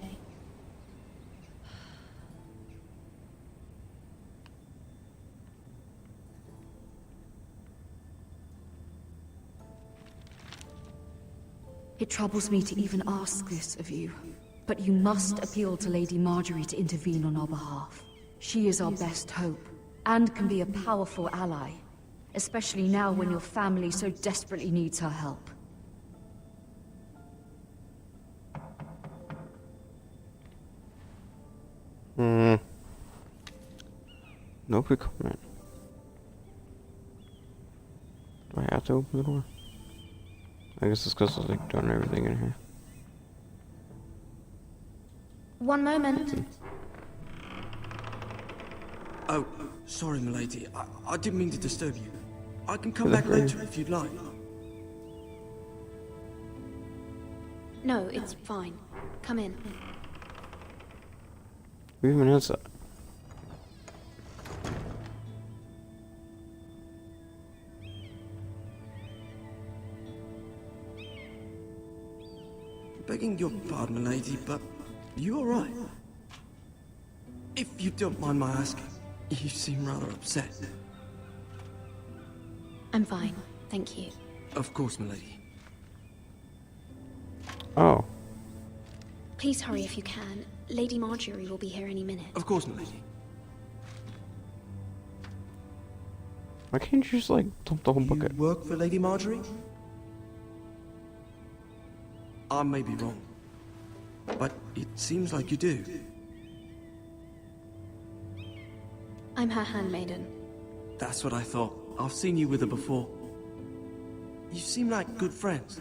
It troubles me to even ask this of you, but you must appeal to Lady Marjorie to intervene on our behalf. She is our best hope, and can be a powerful ally, especially now when your family so desperately needs her help. No quick comment. Do I have to open the door? I guess it's because I was like doing everything in here. One moment. Oh, sorry, milady. I didn't mean to disturb you. I can come back later if you'd like. No, it's fine. Come in. We even answer. Begging your pardon, milady, but you alright? If you don't mind my asking, you seem rather upset. I'm fine, thank you. Of course, milady. Oh. Please hurry if you can. Lady Marjorie will be here any minute. Of course, milady. Why can't you just like dump the whole bucket? You work for Lady Marjorie? I may be wrong, but it seems like you do. I'm her handmaiden. That's what I thought. I've seen you with her before. You seem like good friends.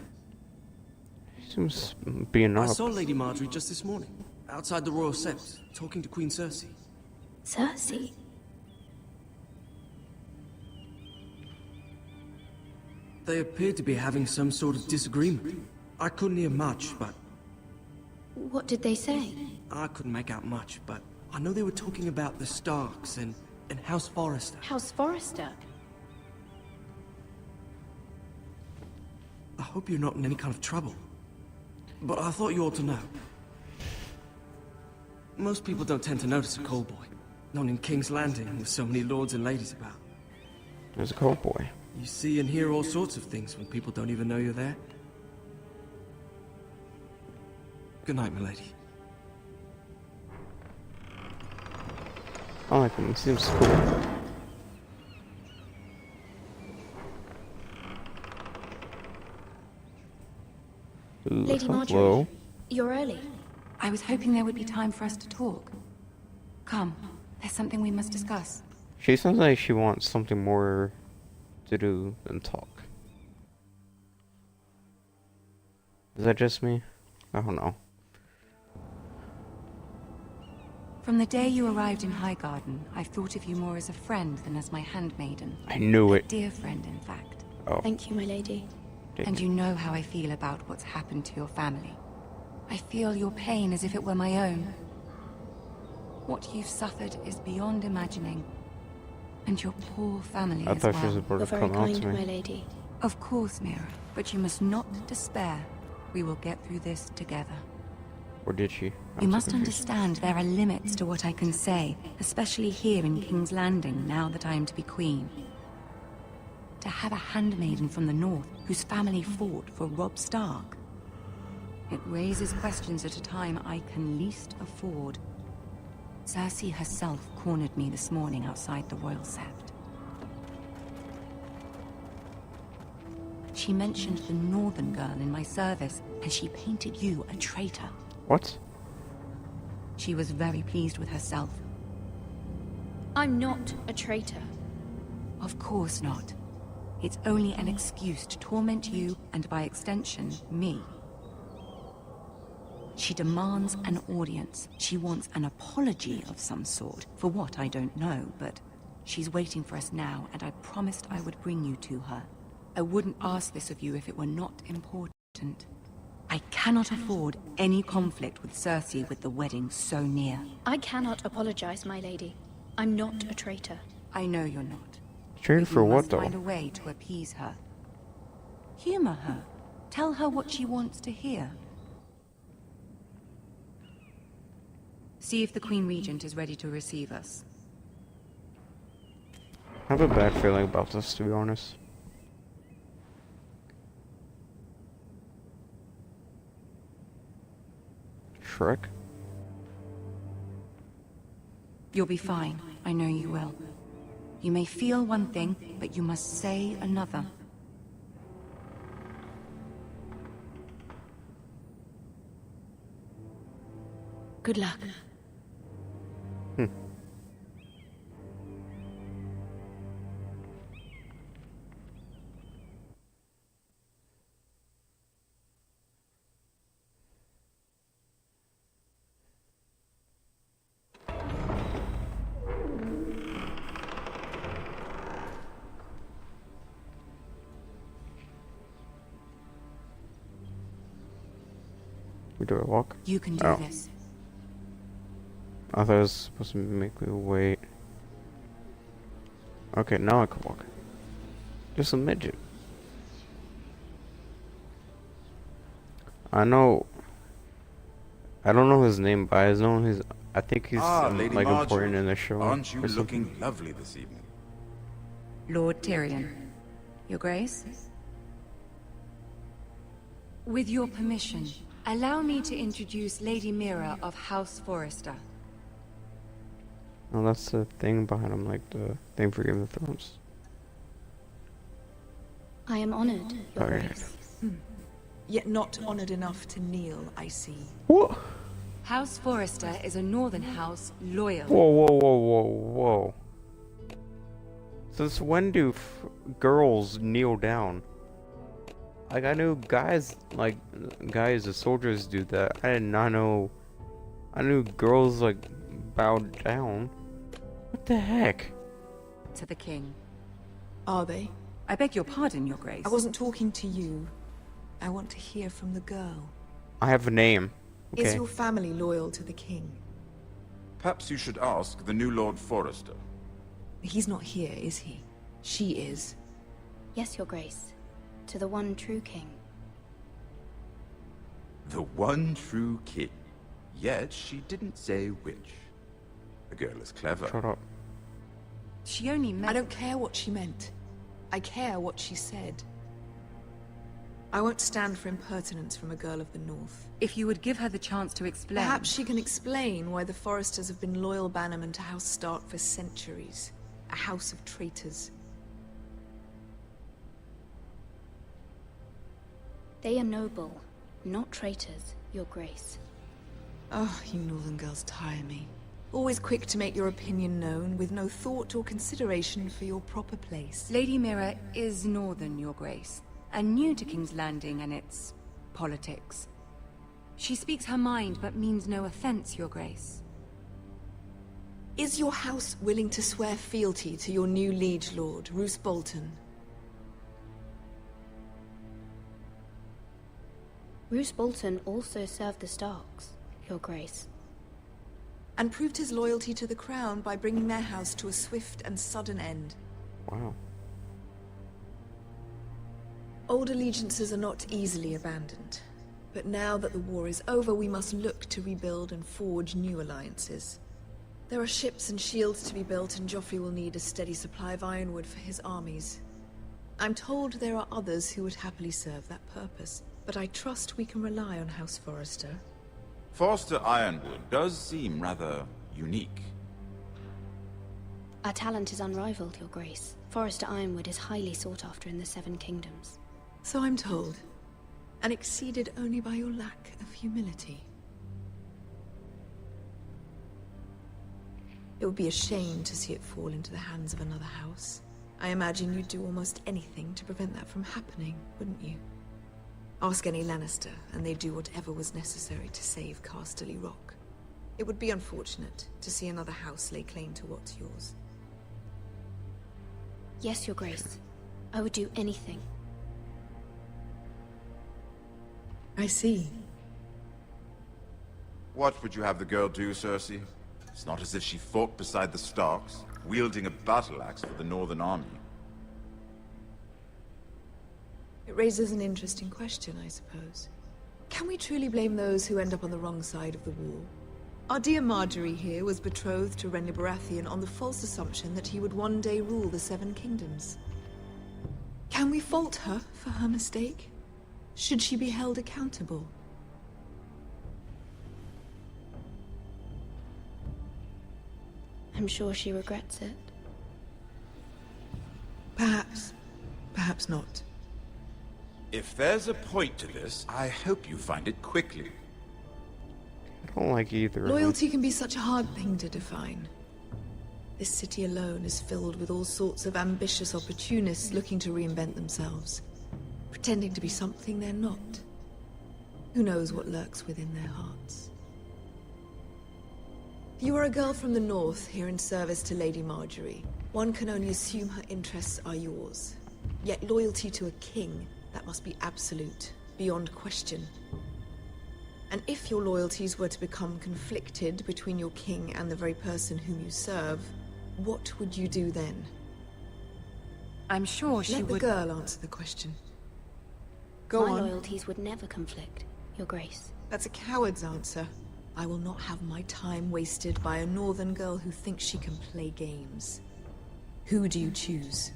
She seems being I up. saw Lady Marjorie just this morning, outside the Royal Sept, talking to Queen Cersei. Cersei? They appeared to be having some sort of disagreement. I couldn't hear much, but... What did they say? I couldn't make out much, but I know they were talking about the Starks and House Forrester. House Forrester? I hope you're not in any kind of trouble. But I thought you ought to know. Most people don't tend to notice a call boy. Not in King's Landing, with so many lords and ladies about. There's a call boy. You see and hear all sorts of things when people don't even know you're there. Good night, milady. I like him. He seems cool. Lady Marjorie, hello. you're early. I was hoping there would be time for us to talk. Come, there's something we must discuss. She sounds like she wants something more to do than talk. Is that just me? I don't know. From the day you arrived in Highgarden, I've thought of you more as a friend than as my handmaiden. I knew it. A dear friend, in fact. Oh. Thank you, my lady. And you know how I feel about what's happened to your family. I feel your pain as if it were my own. What you've suffered is beyond imagining. And your poor family I as thought well. she was about to You're very come out kind, to me. my lady. Of course, Mira, but you must not despair. We will get through this together. Or did she? You must understand there are limits to what I can say, especially here in King's Landing, now that I am to be queen. To have a handmaiden from the north whose family fought for Robb Stark. It raises questions at a time I can least afford. Cersei herself cornered me this morning outside the Royal Sept. She mentioned the northern girl in my service, and she painted you a traitor. What? She was very pleased with herself. I'm not a traitor. Of course not. It's only an excuse to torment you, and by extension, me. She demands an audience. She wants an apology of some sort. For what, I don't know, but she's waiting for us now, and I promised I would bring you to her. I wouldn't ask this of you if it were not important. I cannot afford any conflict with Cersei with the wedding so near. I cannot apologize, my lady. I'm not a traitor. I know you're not. Traitor for You what, must though? find a way to appease her. Humor her. Tell her what she wants to hear. See if the Queen Regent is ready to receive us. I have a bad feeling about this, to be honest. Shrek? You'll be fine. I know you will. You may feel one thing, but you must say another. Good luck. We do a walk? You can do this. I thought it was supposed to make me wait. Okay, now I can walk. Just a midget. I don't know his name, but I know his. I think he's Lady like Marjorie, important in the show. aren't you or something. looking lovely this evening? Lord Tyrion. Your Grace? With your permission, allow me to introduce Lady Mira of House Forrester. Oh, that's the thing behind him, like the thing for Game of Thrones. I am honored, Your Okay. Grace. Yet not honored enough to kneel, I see. What? House Forrester is a northern house loyal. Whoa. Since when do girls kneel down? Like, I knew guys, the soldiers do that. I did not know. I knew girls, like, bowed down. What the heck? To the king. Are they? I beg your pardon, Your Grace. I wasn't talking to you. I want to hear from the girl. I have a name. Okay. Is your family loyal to the king? Perhaps you should ask the new Lord Forrester. He's not here, is he? She is. Yes, Your Grace. To the one true king. The one true king. Yet she didn't say which. The girl is clever. Shut up. She only meant... I don't care what she meant. I care what she said. I won't stand for impertinence from a girl of the North. If you would give her the chance to explain... Perhaps she can explain why the Forresters have been loyal bannermen to House Stark for centuries. A house of traitors. They are noble, not traitors, Your Grace. Oh, you northern girls tire me. Always quick to make your opinion known, with no thought or consideration for your proper place. Lady Mira is northern, Your Grace, and new to King's Landing and its politics. She speaks her mind, but means no offense, Your Grace. Is your house willing to swear fealty to your new liege lord, Roose Bolton? Roose Bolton also served the Starks, Your Grace. And proved his loyalty to the crown by bringing their house to a swift and sudden end. Wow. Old allegiances are not easily abandoned. But now that the war is over, we must look to rebuild and forge new alliances. There are ships and shields to be built, and Joffrey will need a steady supply of ironwood for his armies. I'm told there are others who would happily serve that purpose, but I trust we can rely on House Forrester. Forrester Ironwood does seem rather unique. Our talent is unrivaled, Your Grace. Forrester Ironwood is highly sought after in the Seven Kingdoms. So I'm told. And exceeded only by your lack of humility. It would be a shame to see it fall into the hands of another house. I imagine you'd do almost anything to prevent that from happening, wouldn't you? Ask any Lannister, and they'd do whatever was necessary to save Casterly Rock. It would be unfortunate to see another house lay claim to what's yours. Yes, Your Grace. I would do anything. I see. What would you have the girl do, Cersei? It's not as if she fought beside the Starks, wielding a battle axe for the Northern Army. It raises an interesting question, I suppose. Can we truly blame those who end up on the wrong side of the war? Our dear Marjorie here was betrothed to Renly Baratheon on the false assumption that he would one day rule the Seven Kingdoms. Can we fault her for her mistake? Should she be held accountable? I'm sure she regrets it. Perhaps. Perhaps not. If there's a point to this, I hope you find it quickly. I don't like either of them. Loyalty can be such a hard thing to define. This city alone is filled with all sorts of ambitious opportunists looking to reinvent themselves, pretending to be something they're not. Who knows what lurks within their hearts? You are a girl from the north, here in service to Lady Marjorie. One can only assume her interests are yours. Yet loyalty to a king, that must be absolute, beyond question. And if your loyalties were to become conflicted between your king and the very person whom you serve, what would you do then? I'm sure she would... Let the girl answer the question. Go on. My loyalties would never conflict, Your Grace. That's a coward's answer. I will not have my time wasted by a northern girl who thinks she can play games. Who do you choose?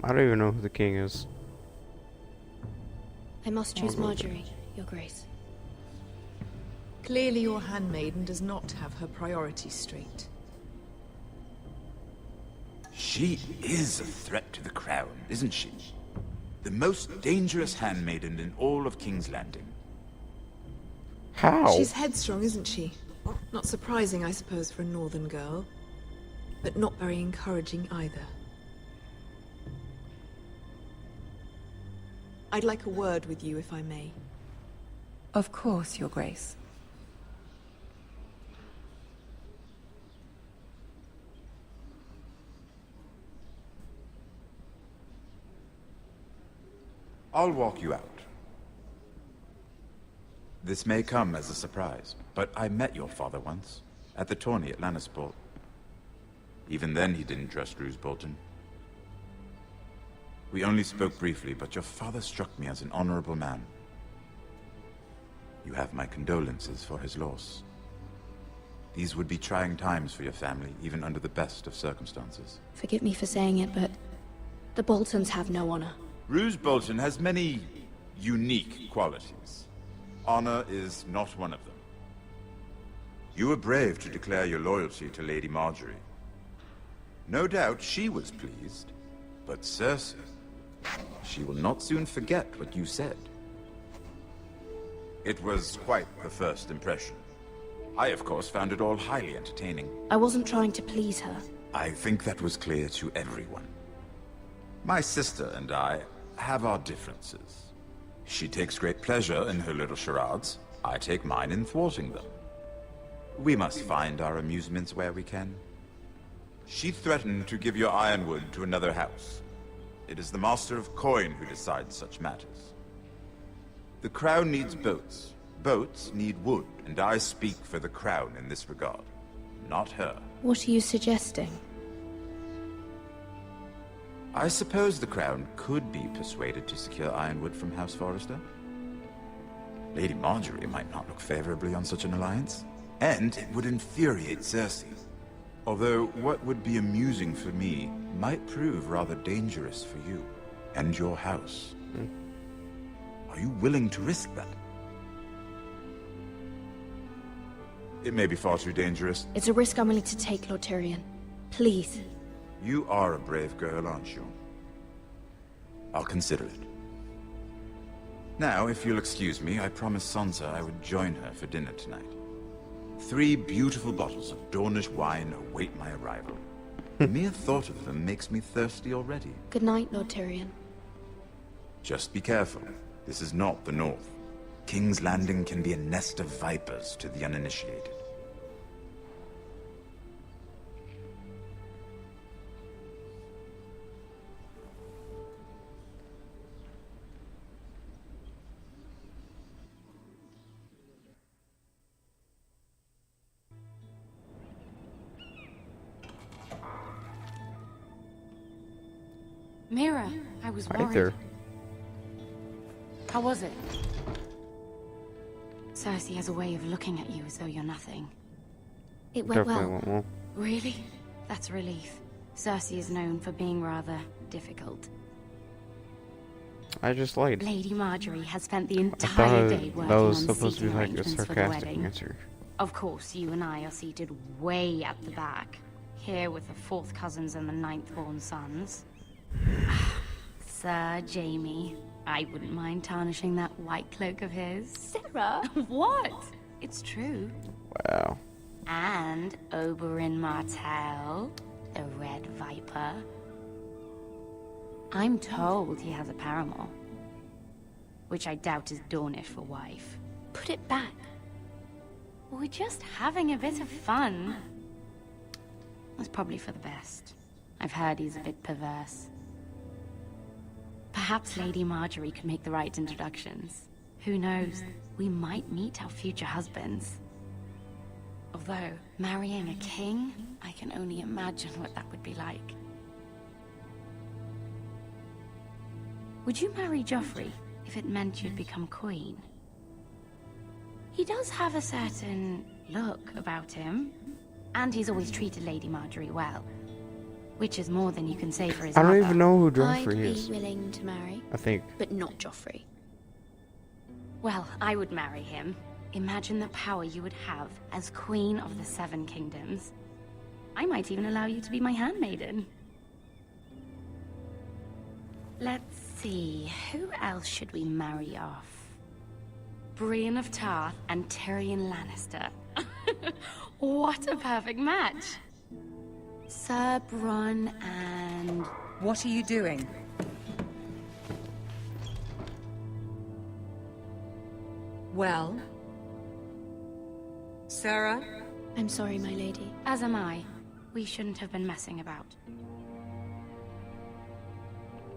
I don't even know who the king is. I must choose Marjorie, Your Grace. Clearly your handmaiden does not have her priorities straight. She is a threat to the crown, isn't she? The most dangerous handmaiden in all of King's Landing. How? She's headstrong, isn't she? Not surprising, I suppose, for a northern girl. But not very encouraging either. I'd like a word with you, if I may. Of course, Your Grace. I'll walk you out. This may come as a surprise, but I met your father once, at the tourney at Lannisport. Even then he didn't trust Roose Bolton. We only spoke briefly, but your father struck me as an honorable man. You have my condolences for his loss. These would be trying times for your family, even under the best of circumstances. Forgive me for saying it, but the Boltons have no honor. Roose Bolton has many unique qualities. Honor is not one of them. You were brave to declare your loyalty to Lady Marjorie. No doubt she was pleased, but Cersei, she will not soon forget what you said. It was quite the first impression. I, of course, found it all highly entertaining. I wasn't trying to please her. I think that was clear to everyone. My sister and I have our differences. She takes great pleasure in her little charades. I take mine in thwarting them. We must find our amusements where we can. She threatened to give your ironwood to another house. It is the Master of Coin who decides such matters. The Crown needs boats. Boats need wood, and I speak for the Crown in this regard, not her. What are you suggesting? I suppose the Crown could be persuaded to secure ironwood from House Forrester. Lady Marjorie might not look favorably on such an alliance, and it would infuriate Cersei. Although what would be amusing for me might prove rather dangerous for you and your house. Are you willing to risk that? It may be far too dangerous. It's a risk I'm willing to take, Lord Tyrion. Please. You are a brave girl, aren't you? I'll consider it. Now, if you'll excuse me, I promised Sansa I would join her for dinner tonight. 3 beautiful bottles of Dornish wine await my arrival. The mere thought of them makes me thirsty already. Good night, Lord Tyrion. Just be careful. This is not the North. King's Landing can be a nest of vipers to the uninitiated. Mira, I was Hi worried. there. How was it? Cersei has a way of looking at you as though you're nothing. It went Definitely well. went well. Really? That's a relief. Cersei is known for being rather difficult. I just lied. Lady Marjorie has spent the I entire thought day working that on was supposed to seating be like a arrangements for the sarcastic wedding. answer. Of course, you and I are seated way at the back, here with the 4th cousins and the 9th born sons. Sir Jamie, I wouldn't mind tarnishing that white cloak of his. Sarah? What? It's true. Wow. And Oberyn Martell, the Red Viper. I'm told he has a paramour, which I doubt is Dornish for wife. Put it back. We're just having a bit of fun. It's probably for the best. I've heard he's a bit perverse. Perhaps Lady Marjorie could make the right introductions. Who knows? We might meet our future husbands. Although, marrying a king, I can only imagine what that would be like. Would you marry Joffrey if it meant you'd become queen? He does have a certain look about him, and he's always treated Lady Marjorie well, which is more than you can say for his I don't mother. even know who I'd Joffrey be is. willing to marry, I think. but not Joffrey. Well, I would marry him. Imagine the power you would have as Queen of the Seven Kingdoms. I might even allow you to be my handmaiden. Let's see, who else should we marry off? Brienne of Tarth and Tyrion Lannister. What a perfect match! Sir Bronn and... What are you doing? Well? Sarah? I'm sorry, my lady. As am I. We shouldn't have been messing about.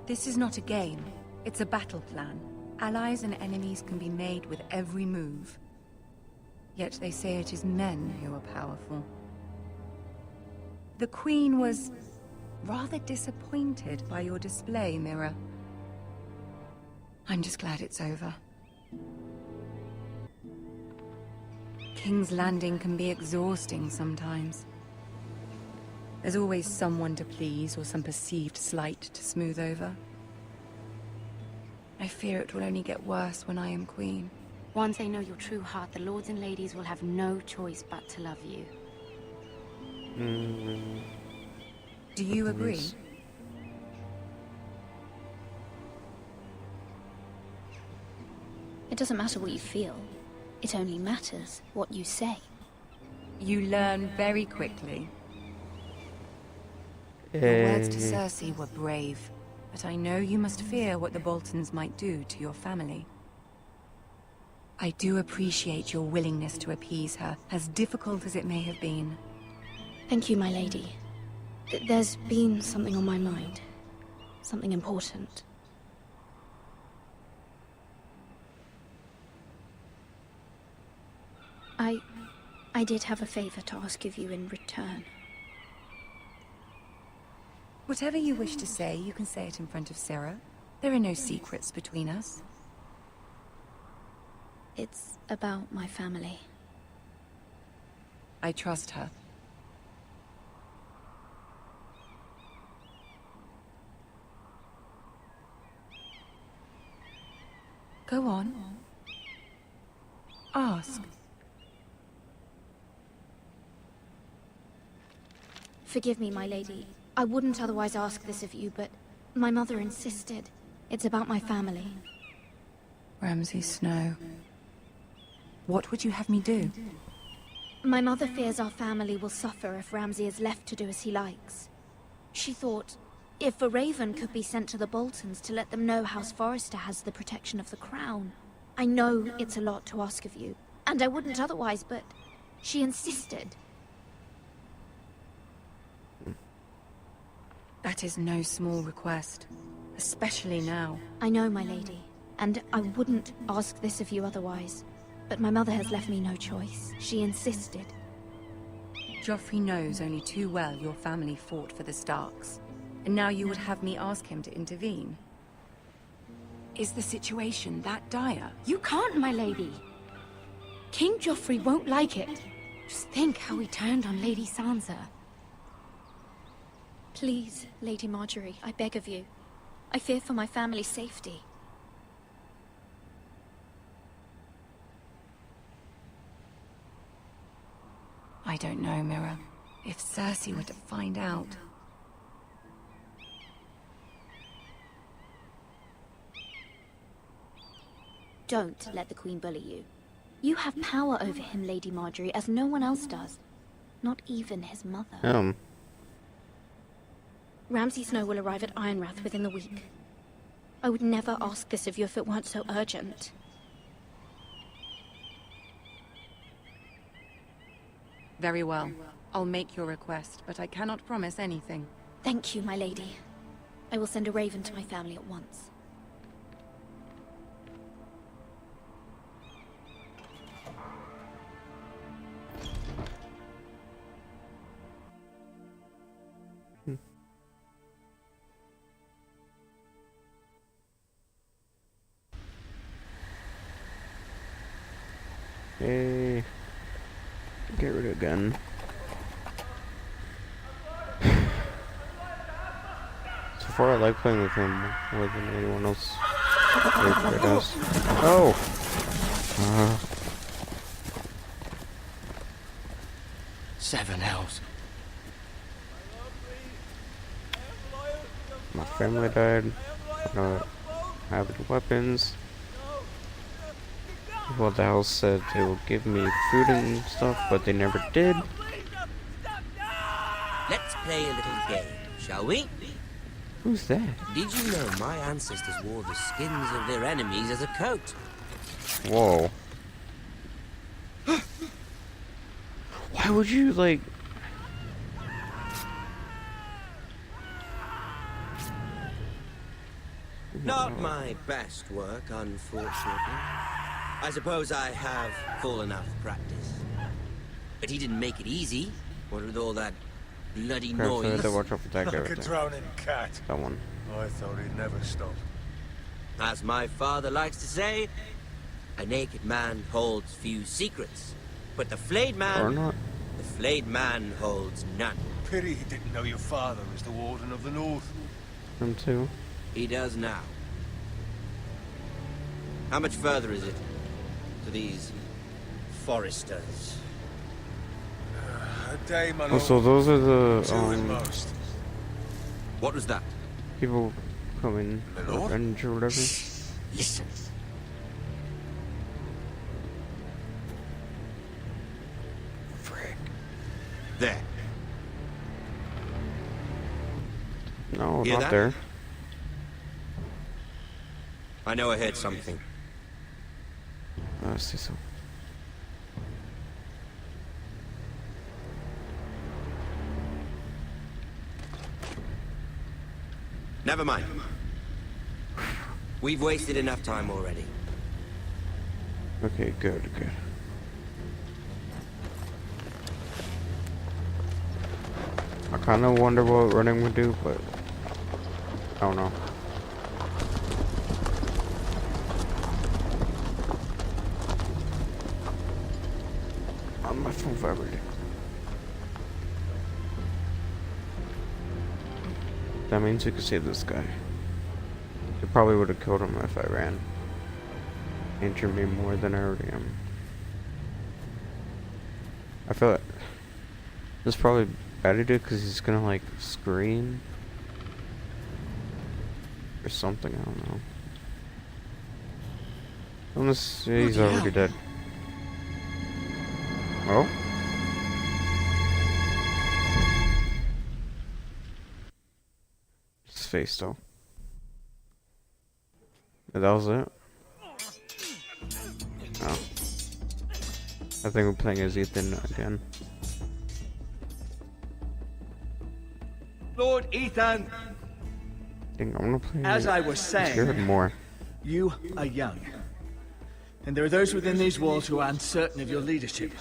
This is not a game. It's a battle plan. Allies and enemies can be made with every move. Yet they say it is men who are powerful. The Queen was rather disappointed by your display, Mira. I'm just glad it's over. King's Landing can be exhausting sometimes. There's always someone to please or some perceived slight to smooth over. I fear it will only get worse when I am queen. Once they know your true heart, the lords and ladies will have no choice but to love you. Do you agree? Yes. It doesn't matter what you feel. It only matters what you say. You learn very quickly. Your words to Cersei were brave, but I know you must fear what the Boltons might do to your family. I do appreciate your willingness to appease her, as difficult as it may have been. Thank you, my lady. There's been something on my mind. Something important. I did have a favor to ask of you in return. Whatever you wish to say, you can say it in front of Sarah. There are no secrets between us. It's about my family. I trust her. Go on. Ask. Forgive me, my lady. I wouldn't otherwise ask this of you, but my mother insisted. It's about my family. Ramsay Snow. What would you have me do? My mother fears our family will suffer if Ramsay is left to do as he likes. She thought, if a raven could be sent to the Boltons to let them know House Forrester has the protection of the crown. I know it's a lot to ask of you, and I wouldn't otherwise, but she insisted. That is no small request, especially now. I know, my lady, and I wouldn't ask this of you otherwise. But my mother has left me no choice. She insisted. Joffrey knows only too well your family fought for the Starks. And now you would have me ask him to intervene? Is the situation that dire? You can't, my lady. King Joffrey won't like it. Just think how he turned on Lady Sansa. Please, Lady Marjorie, I beg of you. I fear for my family's safety. I don't know, Mira. If Cersei were to find out... Don't let the Queen bully you. You have power over him, Lady Marjorie, as no one else does. Not even his mother. Ramsay Snow will arrive at Ironrath within the week. I would never ask this of you if it weren't so urgent. Very well. I'll make your request, but I cannot promise anything. Thank you, my lady. I will send a raven to my family at once. Hey, get rid of gun. So far, I like playing with him more than anyone else. Oh! Seven hells. My family died. I don't have any weapons. Well, the house said they would give me food and stuff, but they never did. Let's play a little game, shall we? Who's that? Did you know my ancestors wore the skins of their enemies as a coat? Whoa. Why would you, like... Not my best work, unfortunately. I suppose I have full enough practice. But he didn't make it easy. What with all that bloody noise. Watch out for that Like a everything. drowning cat. That one. I thought he'd never stop. As my father likes to say, a naked man holds few secrets. But the flayed man... Or not. The flayed man holds none. Pity he didn't know your father was the Warden of the North. Him too. He does now. How much further is it to these foresters? A day, my Oh, lord. so those are the, Two at most. What was that? people coming revenge or whatever. Listen. Frick. There. No, Hear not that? there. I know I heard something. I see so. Never mind. We've wasted enough time already. Okay, good, good. I kind of wonder what running would do, but I don't know. On my phone for everything. That means we could save this guy. It probably would have killed him if I ran. Injured me more than I already am. I feel like this is probably bad to do because he's gonna like scream or something. I don't know. Unless he's already dead. Oh. His face though. That was it. Oh. I think we're playing as Ethan again. Lord Ethan, Dang, I wanna play as I was saying, more. you are young. And there are those within these walls who are uncertain of your leadership.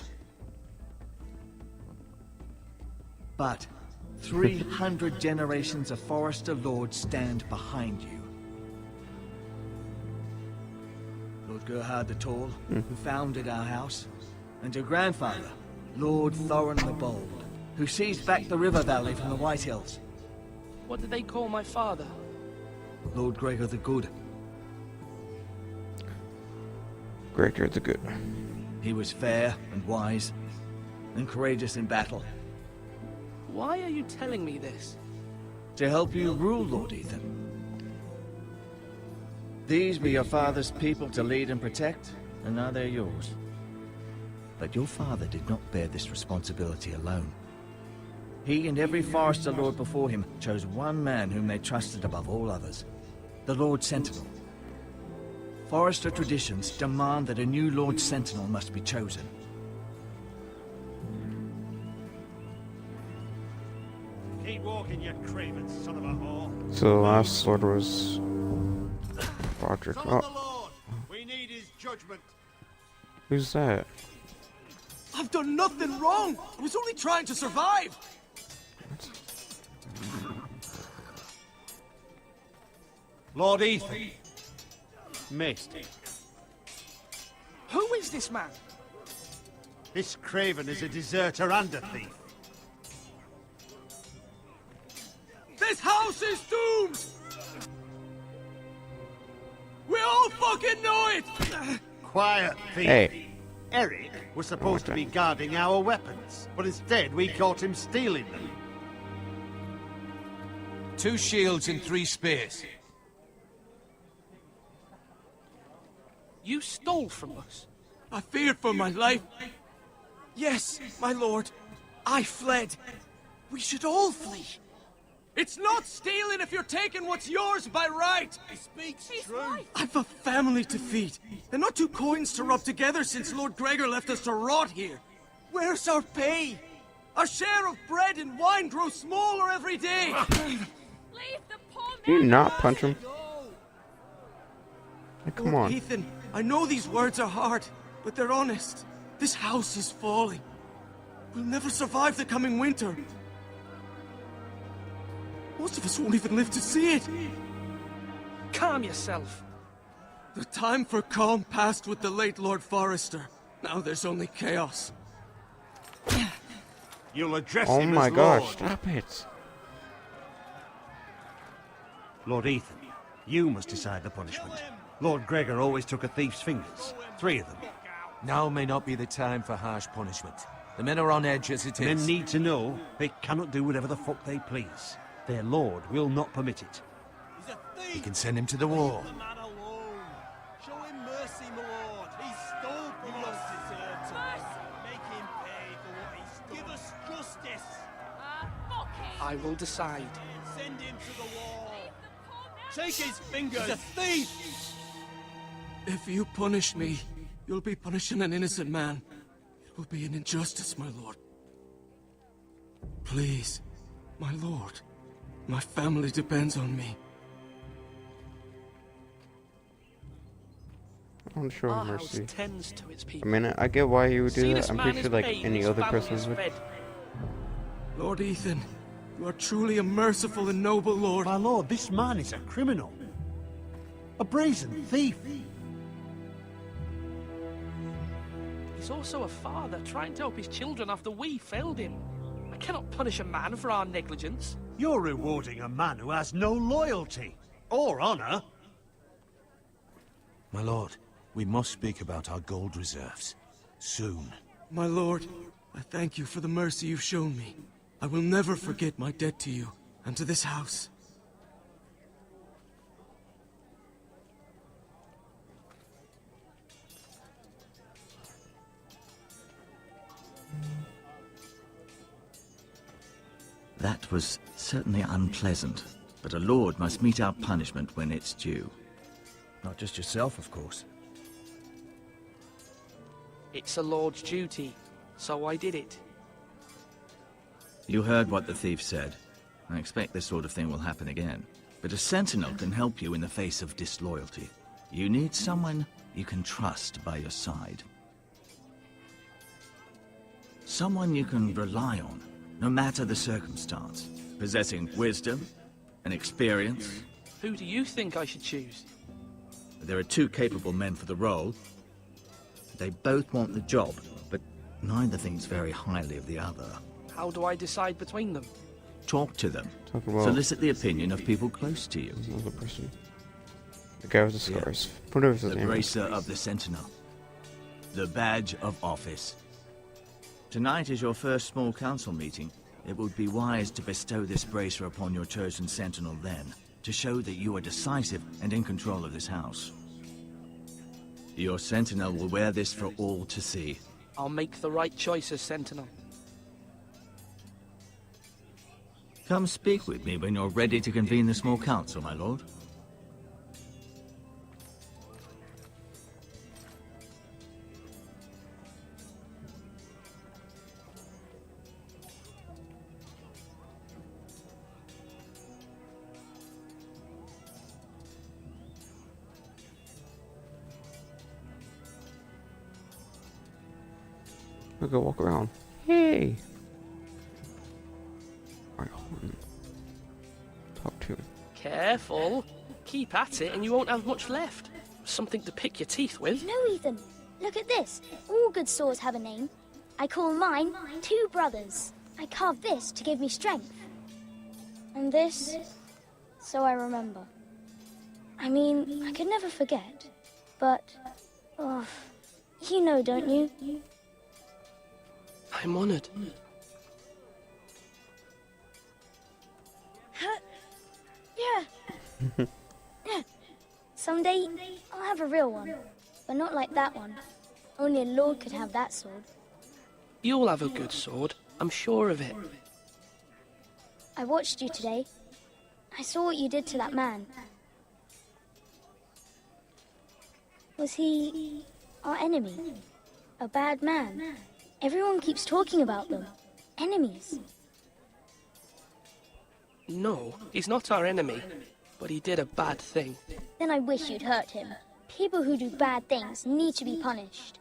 But 300 generations of Forester lords stand behind you. Lord Gerhard the Tall, who founded our house, and your grandfather, Lord Thorin the Bold, who seized back the river valley from the White Hills. What did they call my father? Lord Gregor the Good. Gregor the Good. He was fair and wise, and courageous in battle. Why are you telling me this? To help you rule, Lord Ethan. These were your father's people to lead and protect, and now they're yours. But your father did not bear this responsibility alone. He and every Forester lord before him chose one man whom they trusted above all others, the Lord Sentinel. Forester traditions demand that a new Lord Sentinel must be chosen. Keep walking, you craven son of a whore. So the last Lord was Roderick. Summon the Oh, Lord. We need his judgment. who's that? I've done nothing wrong. I was only trying to survive. Lord Ethan. Missed. Who is this man? This craven is a deserter and a thief. This house is doomed. We all fucking know it. Quiet, thief. Hey. Eric was supposed to be guarding our weapons, but instead we caught him stealing them. 2 shields and 3 spears. You stole from us. I feared for my life. Yes, my lord. I fled. We should all flee. It's not stealing if you're taking what's yours by right. He speaks true. I've a family to feed, and not 2 coins to rub together since Lord Gregor left us to rot here. Where's our pay? Our share of bread and wine grows smaller every day. Can you not punch him? Like, come Lord on. Ethan, I know these words are hard, but they're honest. This house is falling. We'll never survive the coming winter. Most of us won't even live to see it. Calm yourself. The time for calm passed with the late Lord Forester. Now there's only chaos. You'll address Oh him my as gosh, Lord. stop it. Lord Ethan, you must decide the punishment. Lord Gregor always took a thief's fingers. 3 of them. Now may not be the time for harsh punishment. The men are on edge as it is. Men need to know they cannot do whatever the fuck they please. Their lord will not permit it. We can send him to the wall. Show him mercy, my lord. He stole from us. Make him pay for what he stole. Give us justice. I will decide. Send him to the wall. Take his fingers. He's a thief. If you punish me, you'll be punishing an innocent man. It will be an injustice, my lord. Please, my lord. My family depends on me. I want to show Our him house mercy. tends to its I people. mean, I get why you would See, do this that. I'm man pretty is sure like paid, any his other family person is would. fed. Lord Ethan, you are truly a merciful and noble lord. My lord, this man is a criminal. A brazen thief. He's also a father trying to help his children after we failed him. I cannot punish a man for our negligence. You're rewarding a man who has no loyalty or honor. My lord, we must speak about our gold reserves. Soon. My lord, I thank you for the mercy you've shown me. I will never forget my debt to you and to this house. That was certainly unpleasant, but a lord must meet our punishment when it's due. Not just yourself, of course. It's a lord's duty, so I did it. You heard what the thief said. I expect this sort of thing will happen again. But a sentinel can help you in the face of disloyalty. You need someone you can trust by your side. Someone you can rely on no matter the circumstance, possessing wisdom and experience. Who do you think I should choose? There are two capable men for the role. They both want the job, but neither thinks very highly of the other. How do I decide between them? Talk to them. Talk about Solicit the opinion of people close to you. another person. The guy with the scars. Whatever his The name is. bracer of the Sentinel. The badge of office. Tonight is your first small council meeting. It would be wise to bestow this bracer upon your chosen Sentinel then, to show that you are decisive and in control of this house. Your Sentinel will wear this for all to see. I'll make the right choice as Sentinel. Come speak with me when you're ready to convene the small council, my lord. We'll go walk around. Hey! Alright, hold on. Talk to him. Careful. Keep at it and you won't have much left. Something to pick your teeth with. No, Ethan. Look at this. All good swords have a name. I call mine Two Brothers. I carved this to give me strength. And this, so I remember. I mean, I could never forget. But, oh, you know, don't you? I'm honored. Yeah. Yeah. Someday, I'll have a real one. But not like that one. Only a lord could have that sword. You'll have a good sword. I'm sure of it. I watched you today. I saw what you did to that man. Was he our enemy? A bad man? Everyone keeps talking about them. Enemies. No, he's not our enemy. But he did a bad thing. Then I wish you'd hurt him. People who do bad things need to be punished.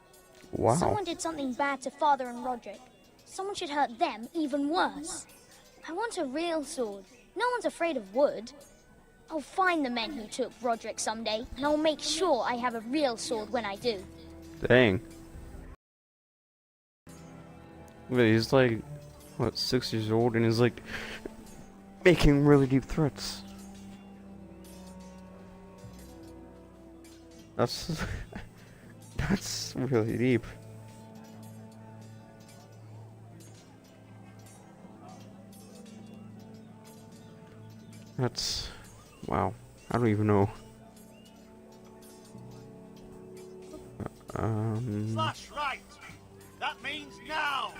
Wow. Someone did something bad to Father and Roderick. Someone should hurt them even worse. I want a real sword. No one's afraid of wood. I'll find the men who took Roderick someday, and I'll make sure I have a real sword when I do. Dang. Wait, he's like, what, 6 years old, and he's like making really deep threats. That's that's really deep. That's wow. I don't even know. Slash right. That means now.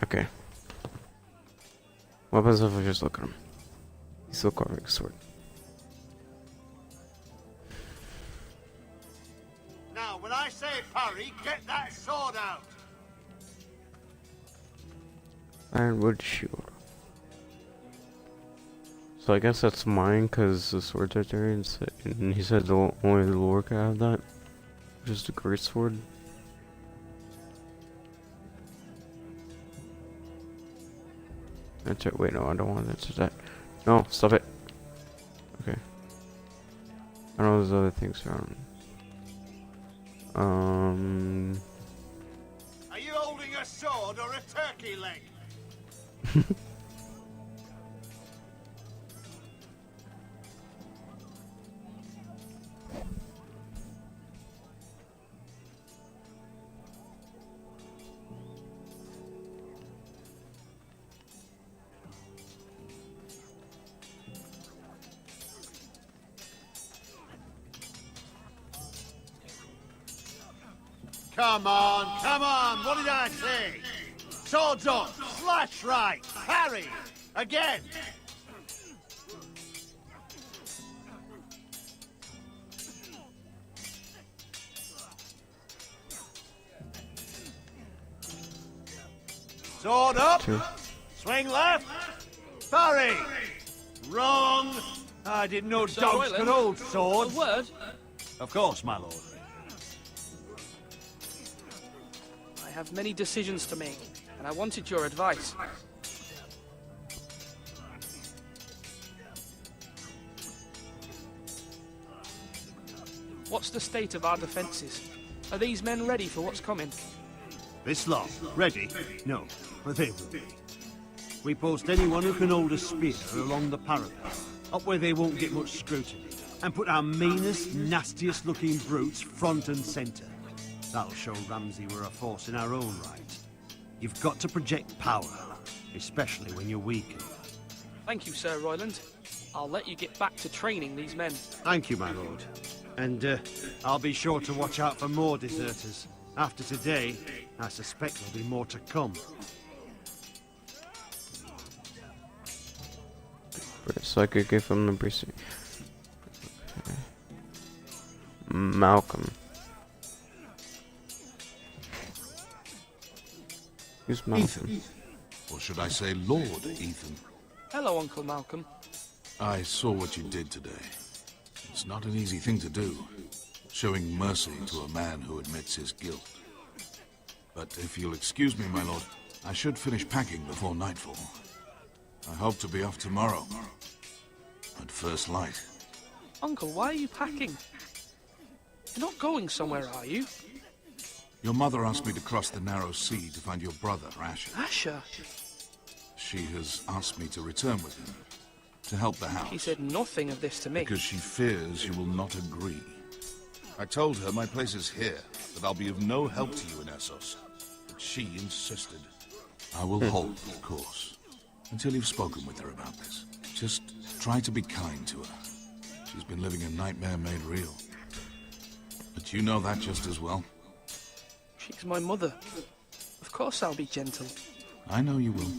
Okay. What happens if I just look at him? He's still carving a sword. Now, when I say parry, get that sword out. Ironwood shield. So I guess that's mine because the swords are there, and he said only the Lord could have that. Just a great sword. That's it. Wait, no, I don't want to answer that. No, stop it. Okay. I know there's other things around. Are you holding a sword or a turkey leg? Come on, what did I say? Swords up, slash right, parry, again. Sword up. Two. Swing left. Parry. Wrong. I didn't know Sir dogs Royland, could hold swords. A word? Of course, my lord. I have many decisions to make, and I wanted your advice. What's the state of our defences? Are these men ready for what's coming? This lot, ready? No, but they will be. We post anyone who can hold a spear along the parapet, up where they won't get much scrutiny, and put our meanest, nastiest looking brutes front and centre. That'll show Ramsay we're a force in our own right. You've got to project power, especially when you're weakened. Thank you, Sir Royland. I'll let you get back to training these men. Thank you, my lord. And I'll be sure to watch out for more deserters. After today, I suspect there'll be more to come. So I could give him the bracelet. Malcolm. Who's Malcolm? Ethan. Or should I say Lord Ethan? Hello, Uncle Malcolm. I saw what you did today. It's not an easy thing to do, showing mercy to a man who admits his guilt. But if you'll excuse me, my lord, I should finish packing before nightfall. I hope to be off tomorrow, at first light. Uncle, why are you packing? You're not going somewhere, are you? Your mother asked me to cross the narrow sea to find your brother, Asher. Asher? She has asked me to return with him, to help the house. She said nothing of this to me. Because she fears you will not agree. I told her my place is here, that I'll be of no help to you in Essos. But she insisted. I will hold the course, until you've spoken with her about this. Just try to be kind to her. She's been living a nightmare made real. But you know that just as well. She's my mother. Of course I'll be gentle. I know you will.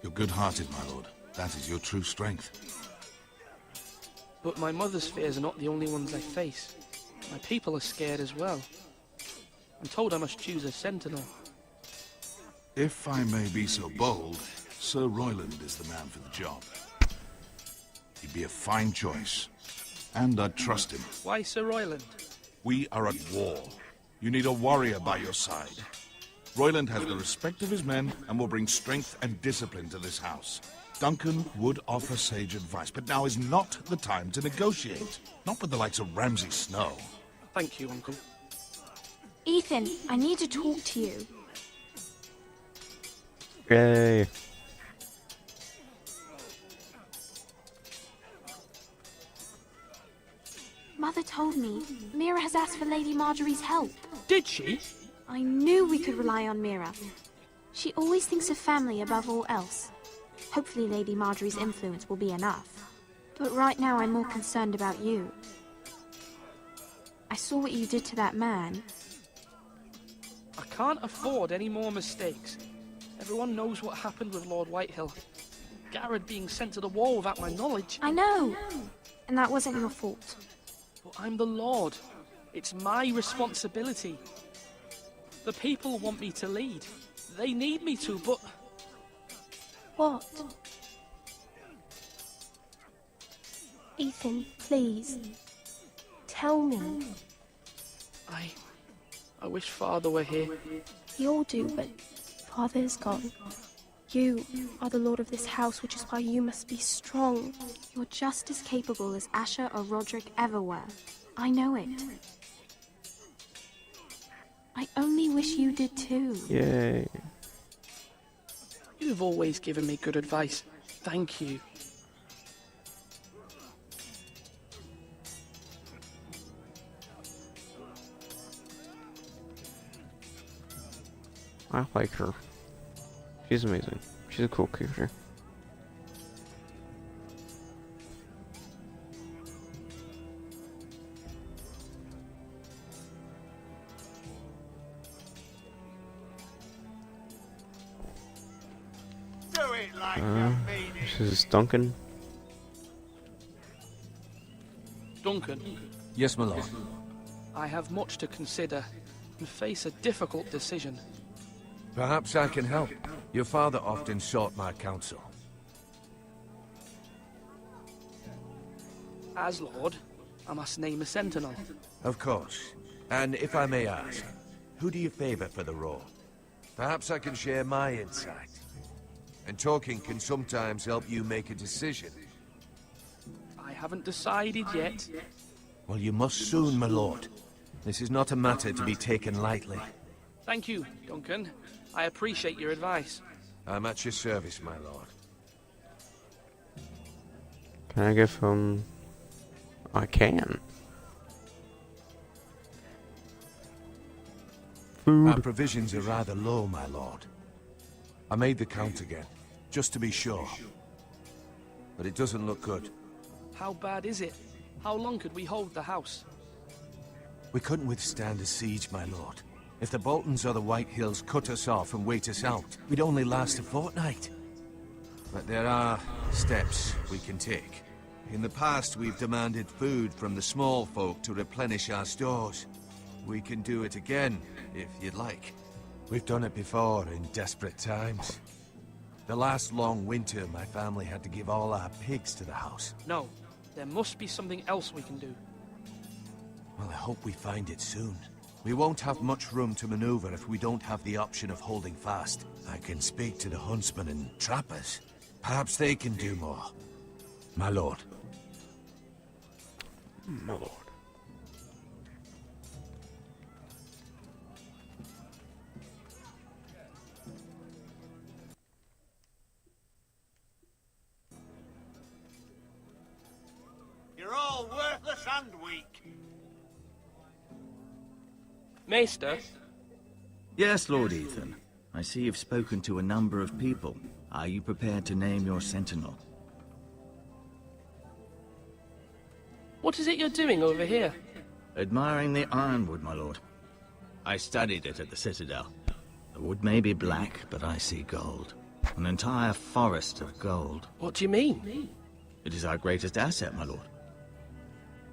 You're good-hearted, my lord. That is your true strength. But my mother's fears are not the only ones I face. My people are scared as well. I'm told I must choose a sentinel. If I may be so bold, Sir Royland is the man for the job. He'd be a fine choice. And I'd trust him. Why Sir Royland? We are at war. You need a warrior by your side. Royland has the respect of his men and will bring strength and discipline to this house. Duncan would offer sage advice, but now is not the time to negotiate. Not with the likes of Ramsay Snow. Thank you, Uncle. Ethan, I need to talk to you. Yay. Mother told me Mira has asked for Lady Marjorie's help. Did she? I knew we could rely on Mira. She always thinks of family above all else. Hopefully Lady Marjorie's influence will be enough. But right now I'm more concerned about you. I saw what you did to that man. I can't afford any more mistakes. Everyone knows what happened with Lord Whitehill. Garrett being sent to the war without my knowledge. I know. And that wasn't your fault. But I'm the Lord. It's my responsibility. The people want me to lead. They need me to, but... What? Ethan, please. Tell me. I wish Father were here. We all do, but Father's gone. You are the lord of this house, which is why you must be strong. You're just as capable as Asher or Roderick ever were. I know it. I only wish you did too. Yay. You've always given me good advice. Thank you. I like her. She's amazing. She's a cool character. This is Duncan. Duncan. Yes, my lord. I have much to consider and face a difficult decision. Perhaps I can help. Your father often sought my counsel. As Lord, I must name a sentinel. Of course. And if I may ask, who do you favor for the role? Perhaps I can share my insight. And talking can sometimes help you make a decision. I haven't decided yet. Well, you must soon, my lord. This is not a matter to be taken lightly. Thank you, Duncan. I appreciate your advice. I'm at your service, my lord. Can I give him... I can. Food. Our provisions are rather low, my lord. I made the count again, just to be sure. But it doesn't look good. How bad is it? How long could we hold the house? We couldn't withstand a siege, my lord. If the Boltons or the White Hills cut us off and wait us out, we'd only last a fortnight. But there are steps we can take. In the past, we've demanded food from the small folk to replenish our stores. We can do it again, if you'd like. We've done it before in desperate times. The last long winter, my family had to give all our pigs to the house. No, there must be something else we can do. Well, I hope we find it soon. We won't have much room to maneuver if we don't have the option of holding fast. I can speak to the huntsmen and trappers. Perhaps they can do more. My lord. My lord. You're all worthless and weak. Maester? Yes, Lord Ethan. I see you've spoken to a number of people. Are you prepared to name your sentinel? What is it you're doing over here? Admiring the ironwood, my lord. I studied it at the Citadel. The wood may be black, but I see gold. An entire forest of gold. What do you mean? It is our greatest asset, my lord.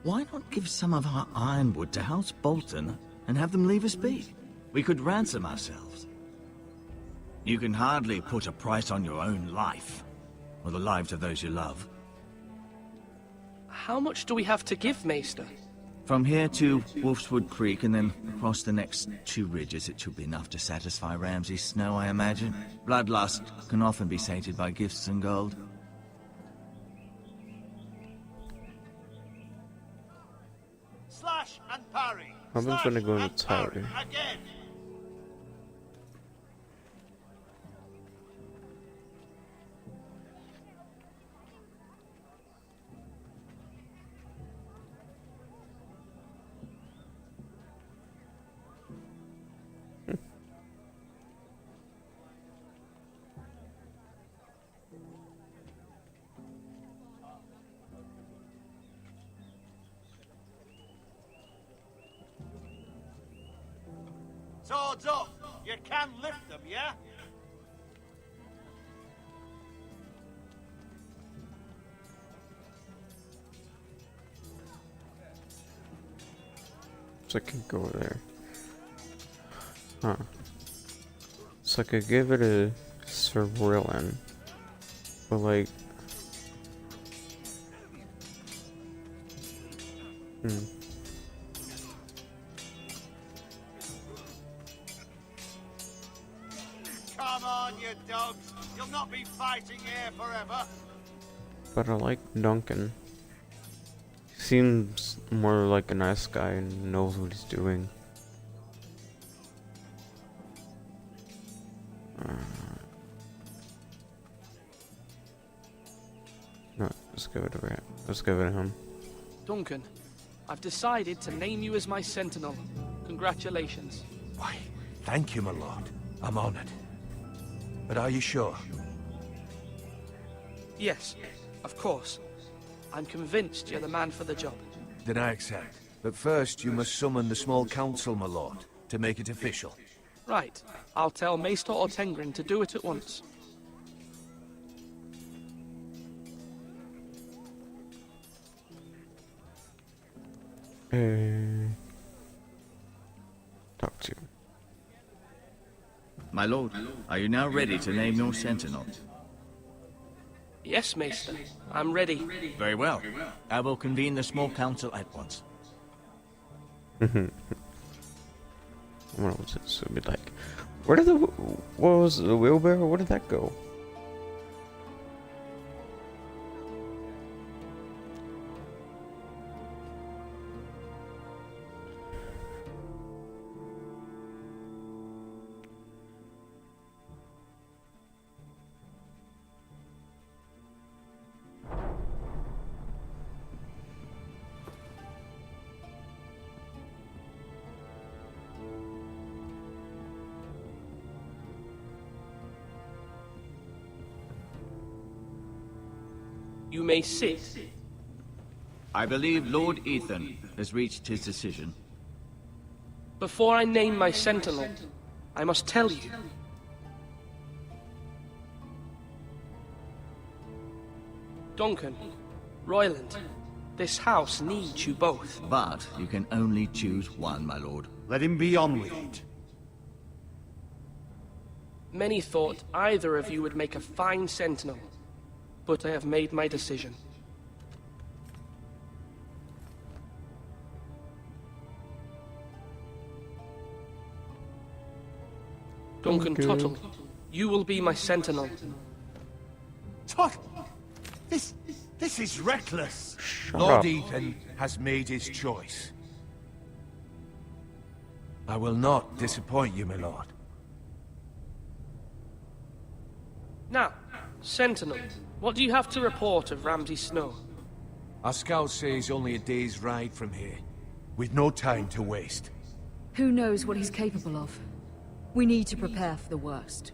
Why not give some of our ironwood to House Bolton and have them leave us be? We could ransom ourselves. You can hardly put a price on your own life, or the lives of those you love. How much do we have to give, Maester? From here to Wolfswood Creek and then across the next 2 ridges, it should be enough to satisfy Ramsay Snow, I imagine. Bloodlust can often be sated by gifts and gold. Slash and parry. I'm Slash gonna go in the and tower. parry. Again. Swords up! You can lift them, yeah? So I can go there. Huh. So I could give it a Cerulean. But like... Come on, you dogs. You'll not be fighting here forever. But I like Duncan. He seems more like a nice guy and knows what he's doing. No, let's give it to Rat. Let's give it to him. Duncan, I've decided to name you as my sentinel. Congratulations. Why, thank you, my lord. I'm honored. But are you sure? Yes, of course. I'm convinced you're the man for the job. Then I accept. But first, you must summon the small council, my lord, to make it official. Right. I'll tell Maester Ortengrin to do it at once. Talk to you. My lord, are you now ready to name your sentinel? Yes, Maester. I'm ready. Very well. I will convene the small council at once. I wonder what this would be like. Where did what was the wheelbarrow? Where did that go? You may sit. I believe Lord Ethan has reached his decision. Before I name my sentinel, I must tell you. Duncan, Royland, this house needs you both. But you can only choose one, my lord. Let him be on with it. Many thought either of you would make a fine sentinel, but I have made my decision. Duncan Tuttle, you will be my sentinel. Tuttle! This is reckless. Lord Ethan has made his choice. I will not disappoint you, my lord. Now, Sentinel, what do you have to report of Ramsay Snow? Our scouts say he's only a day's ride from here, with no time to waste. Who knows what he's capable of? We need to prepare for the worst.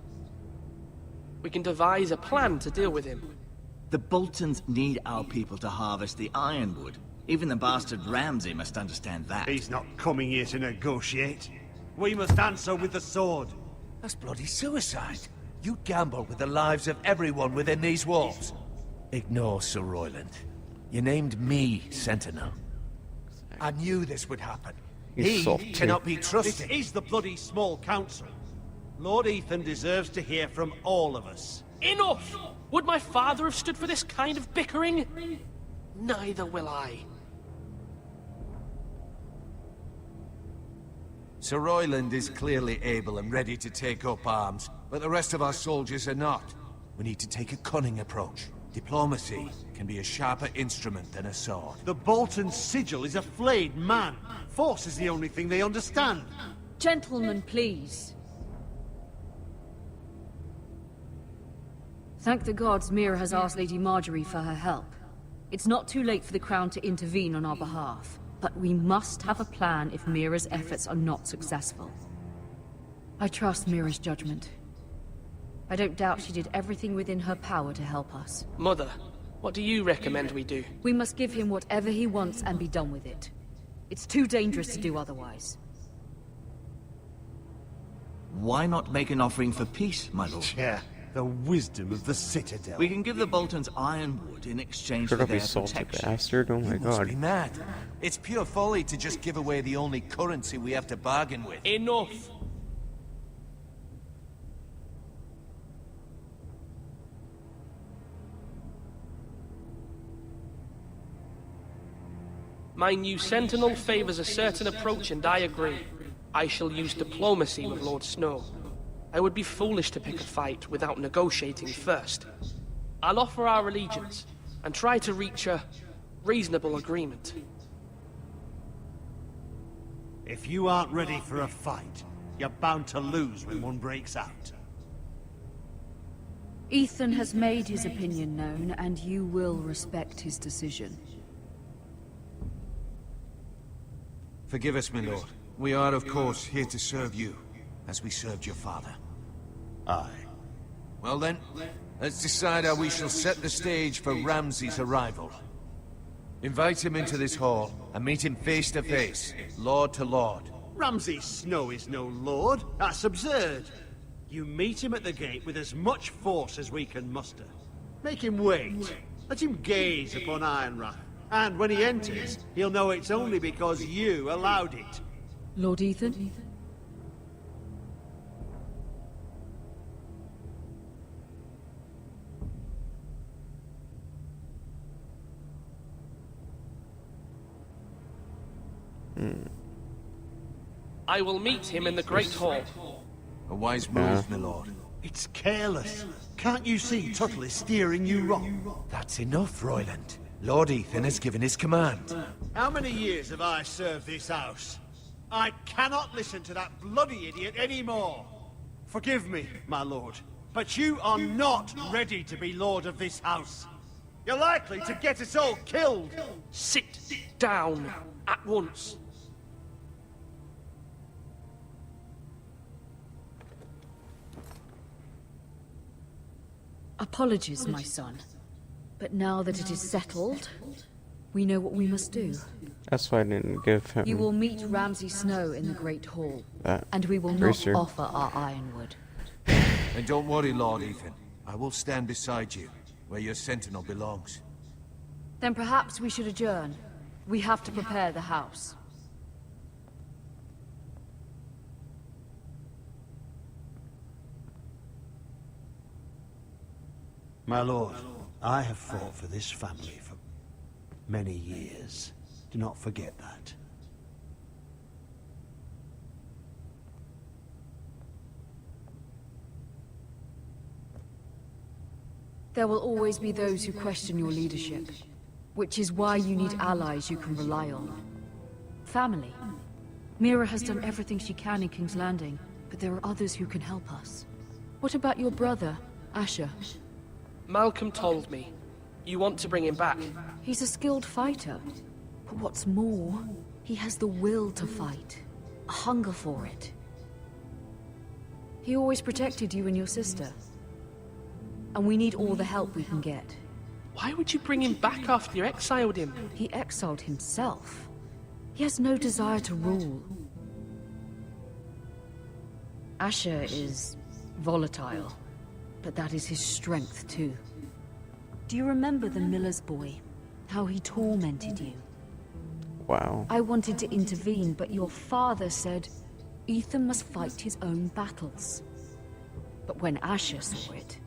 We can devise a plan to deal with him. The Boltons need our people to harvest the ironwood. Even the bastard Ramsay must understand that. He's not coming here to negotiate. We must answer with the sword. That's bloody suicide. You gamble with the lives of everyone within these walls. Ignore Sir Royland. You named me Sentinel. I knew this would happen. He cannot be trusted. This is the bloody small council. Lord Ethan deserves to hear from all of us. Enough! Would my father have stood for this kind of bickering? Neither will I. Sir Royland is clearly able and ready to take up arms, but the rest of our soldiers are not. We need to take a cunning approach. Diplomacy can be a sharper instrument than a sword. The Bolton sigil is a flayed man. Force is the only thing they understand. Gentlemen, please. Thank the gods Mira has asked Lady Marjorie for her help. It's not too late for the Crown to intervene on our behalf, but we must have a plan if Mira's efforts are not successful. I trust Mira's judgment. I don't doubt she did everything within her power to help us. Mother, what do you recommend we do? We must give him whatever he wants and be done with it. It's too dangerous to do otherwise. Why not make an offering for peace, my lord? Yeah, the wisdom of the Citadel. We can give the Boltons ironwood in exchange for their protection. Bastard. Oh my You must god. be mad. It's pure folly to just give away the only currency we have to bargain with. Enough! My new sentinel favors a certain approach, and I agree. I shall use diplomacy with Lord Snow. I would be foolish to pick a fight without negotiating first. I'll offer our allegiance, and try to reach a reasonable agreement. If you aren't ready for a fight, you're bound to lose when one breaks out. Ethan has made his opinion known, and you will respect his decision. Forgive us, my lord. We are, of course, here to serve you, as we served your father. Aye. Well then, let's decide how we shall set the stage for Ramsay's arrival. Invite him into this hall, and meet him face to face, lord to lord. Ramsay Snow is no lord. That's absurd. You meet him at the gate with as much force as we can muster. Make him wait. Let him gaze upon Ironrath. And when he enters, he'll know it's only because you allowed it. Lord Ethan? I will meet him in the Great Hall. A wise move, my lord. It's careless. Can't you see Tuttle is steering you wrong? That's enough, Royland. Lord Ethan has given his command. How many years have I served this house? I cannot listen to that bloody idiot anymore. Forgive me, my lord, but you are not ready to be lord of this house. You're likely to get us all killed. Sit down at once. Apologies, my son. But now that it is settled, we know what we must do. That's why I didn't give him. You will meet Ramsay Snow in the Great Hall, that. and we will not Racer. offer our ironwood. And don't worry, Lord Ethan. I will stand beside you, where your sentinel belongs. Then perhaps we should adjourn. We have to prepare the house. My lord, I have fought for this family for many years. Do not forget that. There will always be those who question your leadership, which is why you need allies you can rely on. Family. Mira has done everything she can in King's Landing, but there are others who can help us. What about your brother, Asher? Malcolm told me. You want to bring him back. He's a skilled fighter. But what's more, he has the will to fight. A hunger for it. He always protected you and your sister. And we need all the help we can get. Why would you bring him back after you exiled him? He exiled himself. He has no desire to rule. Asher is volatile, but that is his strength too. Do you remember the miller's boy? How he tormented you? Wow. I wanted to intervene, but your father said Ethan must fight his own battles. But when Asher saw it,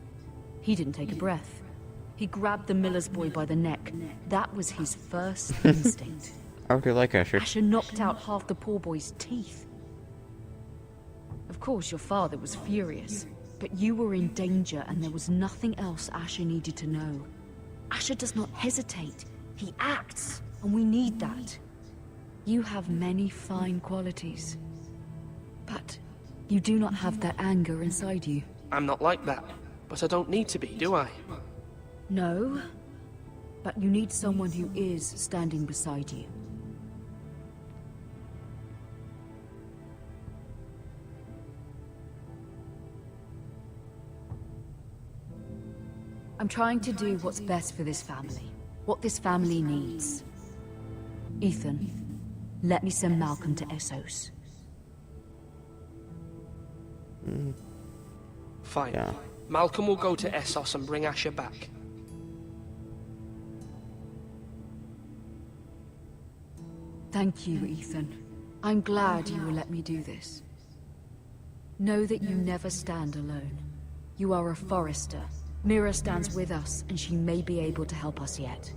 he didn't take a breath. He grabbed the miller's boy by the neck. That was his first instinct. I really like Asher. Asher knocked out half the poor boy's teeth. Of course, your father was furious, but you were in danger and there was nothing else Asher needed to know. Asher does not hesitate. He acts, and we need that. You have many fine qualities, but you do not have that anger inside you. I'm not like that, but I don't need to be, do I? No, but you need someone who is standing beside you. I'm trying to do what's best for this family, what this family needs. Ethan, let me send Malcolm to Essos. Fine. Yeah. Malcolm will go to Essos and bring Asher back. Thank you, Ethan. I'm glad you will let me do this. Know that you never stand alone. You are a Forrester. Mira stands with us, and she may be able to help us yet.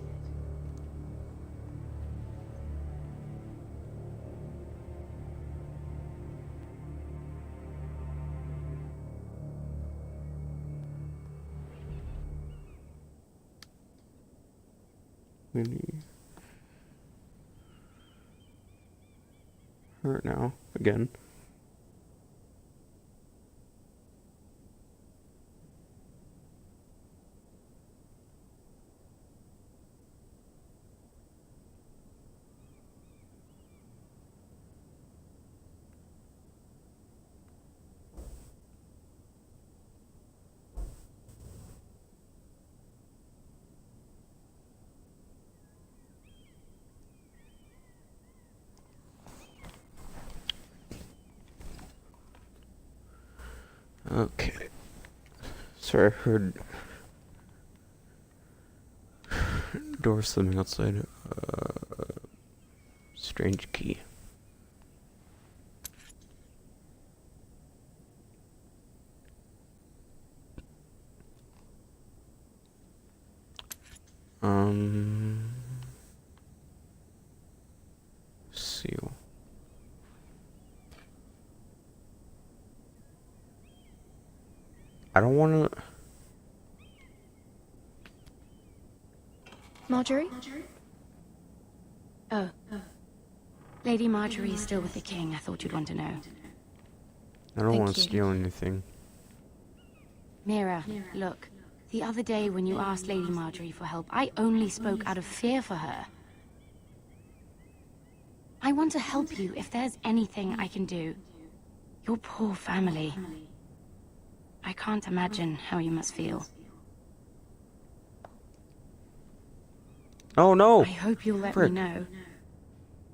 Really hurt now again. Okay. Sorry, I heard door slamming outside. Strange key. Seal. I don't want to... Marjorie? Oh. Lady Marjorie is still with the king. I thought you'd want to know. I don't want to Thank you. steal anything. Mira, look. The other day when you asked Lady Marjorie for help, I only spoke out of fear for her. I want to help you if there's anything I can do. Your poor family. I can't imagine how you must feel. Oh no! I hope you'll let me know.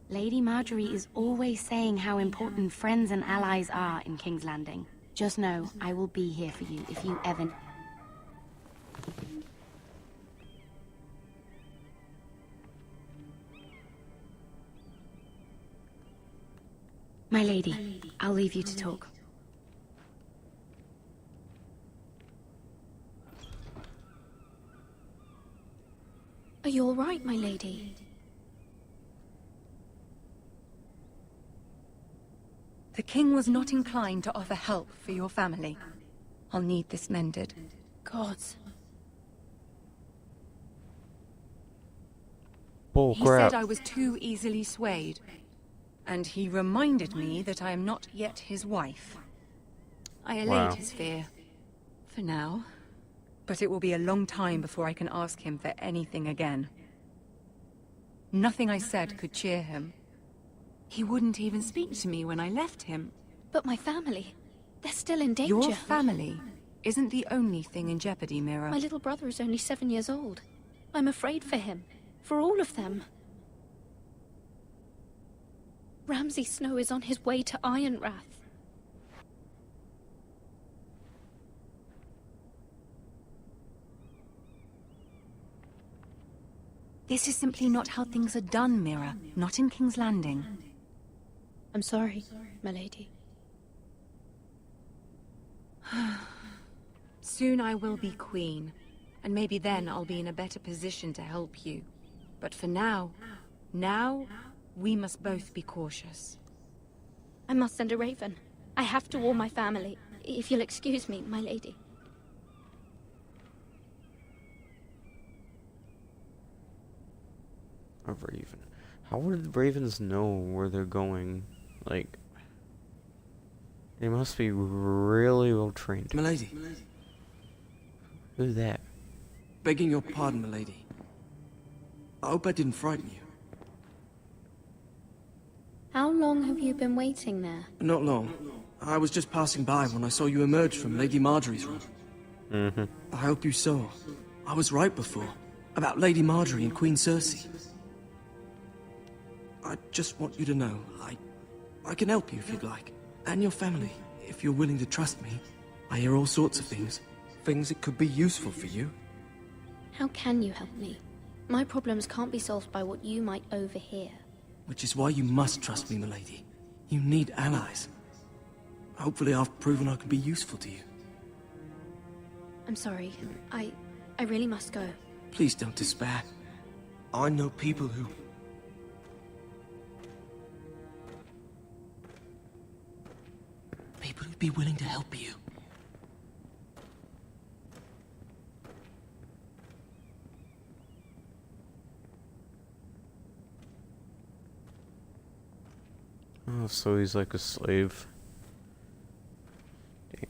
Lady Marjorie is always saying how important friends and allies are in King's Landing. Just know, I will be here for you if you ever... My lady, I'll leave you to talk. Are you all right, my lady? The king was not inclined to offer help for your family. I'll need this mended. Gods. Bull He crap. said I was too easily swayed. And he reminded me that I am not yet his wife. I allayed Wow. his fear. For now. But it will be a long time before I can ask him for anything again. Nothing I said could cheer him. He wouldn't even speak to me when I left him. But my family, they're still in danger. Your family isn't the only thing in jeopardy, Mira. My little brother is only 7 years old. I'm afraid for him. For all of them. Ramsay Snow is on his way to Ironrath. This is simply not how things are done, Mira. Not in King's Landing. I'm sorry, my lady. Soon I will be queen, and maybe then I'll be in a better position to help you. But for now, we must both be cautious. I must send a raven. I have to warn my family. If you'll excuse me, my lady. A raven. How would the ravens know where they're going? Like, they must be really well trained. Milady. Who's that? Begging your pardon, milady. I hope I didn't frighten you. How long have you been waiting there? Not long. I was just passing by when I saw you emerge from Lady Marjorie's room. Mm-hmm. I hope you saw. I was right before. About Lady Marjorie and Queen Cersei. I just want you to know, I can help you if you'd like. And your family, if you're willing to trust me. I hear all sorts of things. Things that could be useful for you. How can you help me? My problems can't be solved by what you might overhear. Which is why you must trust me, milady. You need allies. Hopefully I've proven I can be useful to you. I'm sorry. I really must go. Please don't despair. I know people who... People who'd be willing to help you. Oh, so he's like a slave. Dang.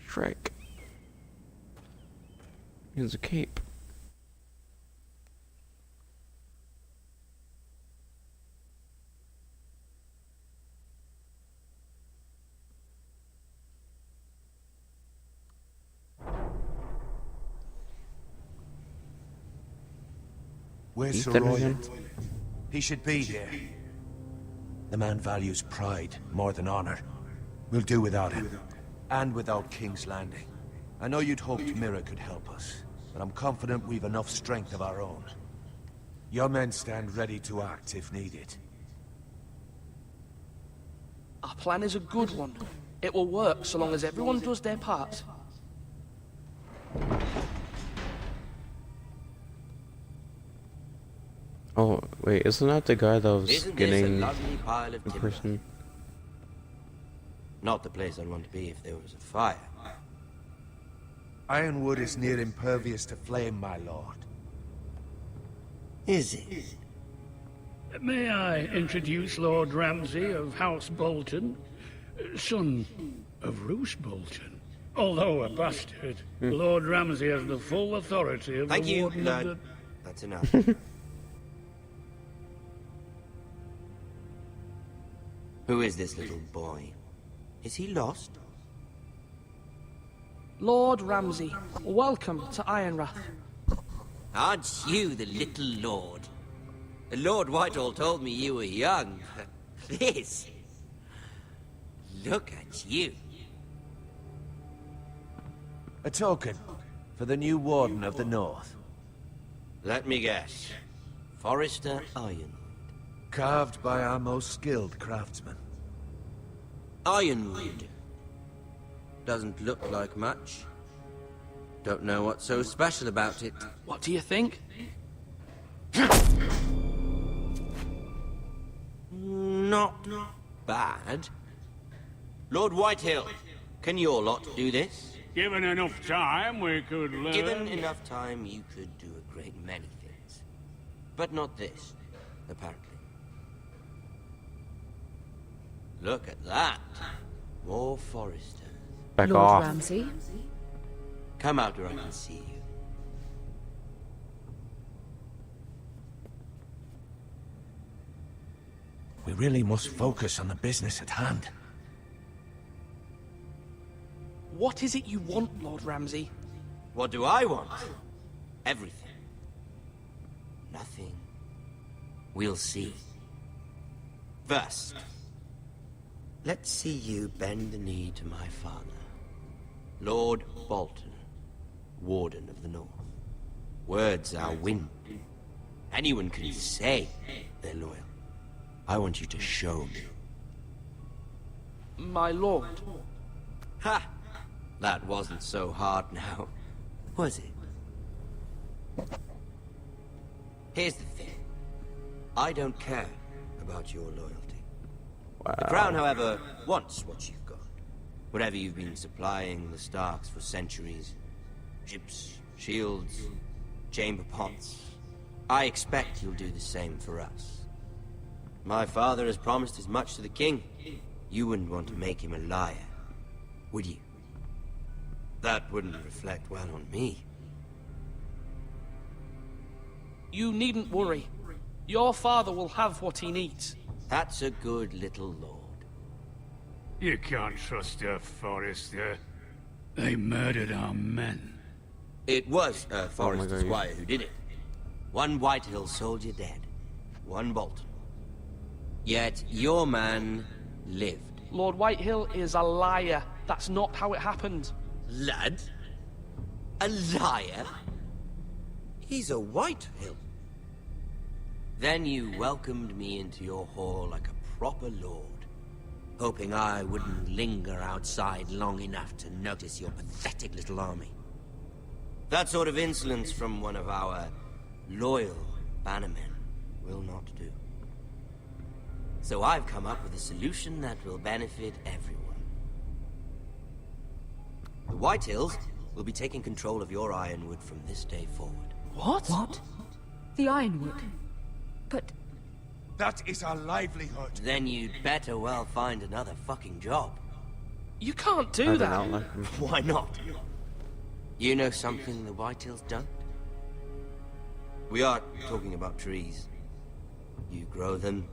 Shrek. He has a cape. Where's Sir Ethan Roy? again? He should be here. The man values pride more than honor. We'll do without him. And without King's Landing. I know you'd hoped Mira could help us, but I'm confident we've enough strength of our own. Your men stand ready to act if needed. Our plan is a good one. It will work so long as everyone does their part. Oh, wait, isn't that the guy that was Isn't this a getting lovely pile of the timber? person? Not the place I'd want to be if there was a fire. Ironwood is near impervious to flame, my lord. Is it? May I introduce Lord Ramsay of House Bolton, son of Roose Bolton? Although a bastard, Lord Ramsay has the full authority of Thank the you, Warden Lord. of That's enough. Who is this little boy? Is he lost? Lord Ramsay, welcome to Ironrath. Aren't you the little lord? Lord Whitehall told me you were young. This. Look at you. A token for the new Warden of the North. Let me guess. Forrester Ironwood. Carved by our most skilled craftsmen. Ironwood. Doesn't look like much. Don't know what's so special about it. What do you think? Not bad. Lord Whitehill, can your lot do this? Given enough time, we could learn... Given enough time, you could do a great many things. But not this, apparently. Look at that. More Foresters. Back Lord off. Ramsay? Come out where I can see you. We really must focus on the business at hand. What is it you want, Lord Ramsay? What do I want? Everything. Nothing. We'll see. First, let's see you bend the knee to my father, Lord Bolton, Warden of the North. Words are wind. Anyone can say they're loyal. I want you to show me. My lord. Ha! That wasn't so hard now, was it? Here's the thing. I don't care about your loyalty. Wow. The Crown, however, wants what you've got. Whatever you've been supplying the Starks for centuries. Ships, shields, chamber pots. I expect you'll do the same for us. My father has promised as much to the king. You wouldn't want to make him a liar, would you? That wouldn't reflect well on me. You needn't worry. Your father will have what he needs. That's a good little lord. You can't trust a Forrester. They murdered our men. It was a Forrester God. squire who did it. One Whitehill soldier dead. One Bolton. Yet your man lived. Lord Whitehill is a liar. That's not how it happened. Lad? A liar? He's a Whitehill. Then you welcomed me into your hall like a proper lord, hoping I wouldn't linger outside long enough to notice your pathetic little army. That sort of insolence from one of our loyal bannermen will not do. So I've come up with a solution that will benefit everyone. The Whitehills will be taking control of your Ironwood from this day forward. What? What? The Ironwood? But... That is our livelihood. Then you'd better well find another fucking job. You can't do I that. don't like him. Why not? You know something the Whitehills don't? We are talking about trees. You grow them,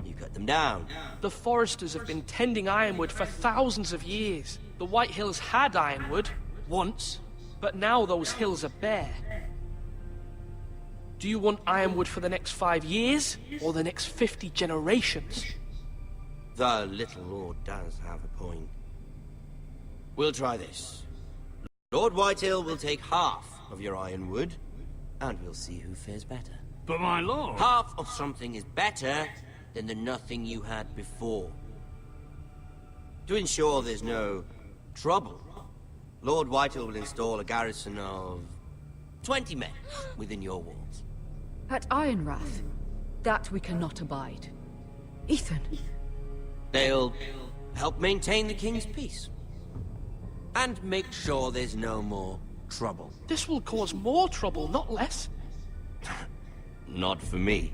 you cut them down. The Foresters have been tending Ironwood for thousands of years. The Whitehills had Ironwood, once, but now those hills are bare. Do you want Ironwood for the next 5 years, or the next 50 generations? The little lord does have a point. We'll try this. Lord Whitehill will take half of your Ironwood, and we'll see who fares better. But my lord... Half of something is better than the nothing you had before. To ensure there's no trouble, Lord Whitehill will install a garrison of 20 men within your walls. At Ironrath? That we cannot abide. Ethan. They'll help maintain the king's peace. And make sure there's no more trouble. This will cause more trouble, not less. Not for me.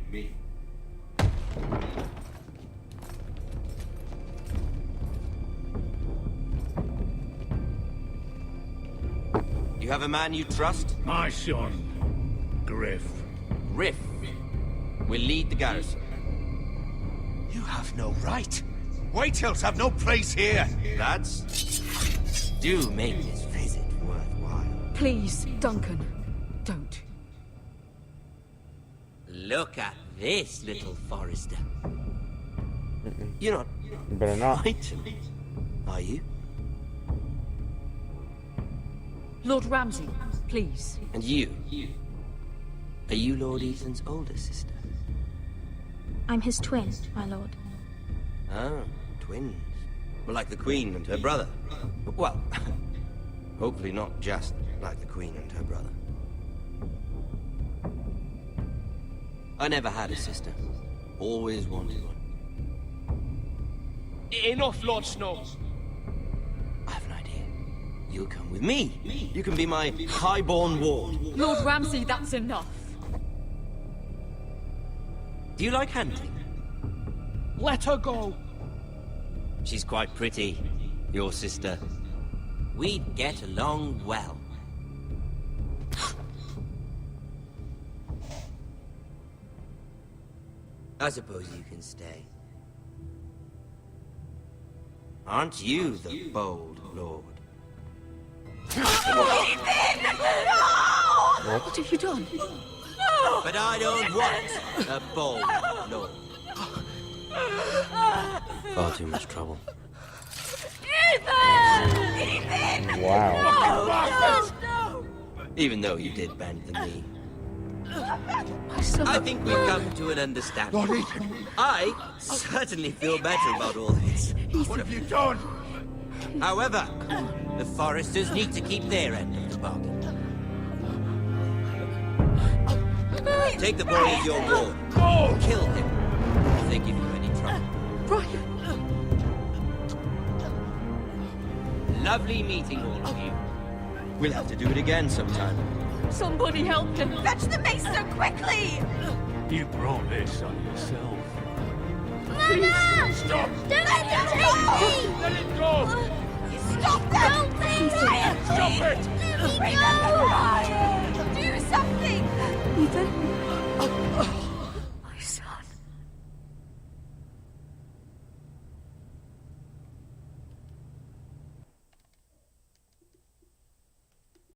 You have a man you trust? My son, Griff. Griff will lead the garrison. You have no right. Whitehills have no place here. Lads, do make this visit worthwhile. Please, Duncan, don't. Look at this, little Forrester. You're not Better not. frightened, are you? Lord Ramsay, please. And you? Are you Lord Ethan's older sister? I'm his twin, my lord. Ah, twins. Well, like the Queen and her brother. Well, hopefully not just like the Queen and her brother. I never had a sister. Always wanted one. Enough, Lord Snow. I have an idea. You'll come with me. You can be my highborn ward. Lord Ramsay, that's enough. Do you like hunting? Let her go. She's quite pretty, your sister. We'd get along well. I suppose you can stay. Aren't you the bold lord? What have you done? But I don't want a bold lord. Far too much trouble. Ethan! Wow. No! Even though you did bend the knee. I think we've come to an understanding. Lord Ethan! I certainly feel better about all this. What have you done? However, the Foresters need to keep their end of the bargain. Take the boy as your ward. Kill him if they give you any trouble. Brian! Lovely meeting all of you. We'll have to do it again sometime. Somebody help him! Fetch the maester quickly! You brought this on yourself. Mama! Stop! Don't let him take me! Let it go! Stop them! Don't please! Stop it! Let me Remember go! Ryan! Do something! Ethan?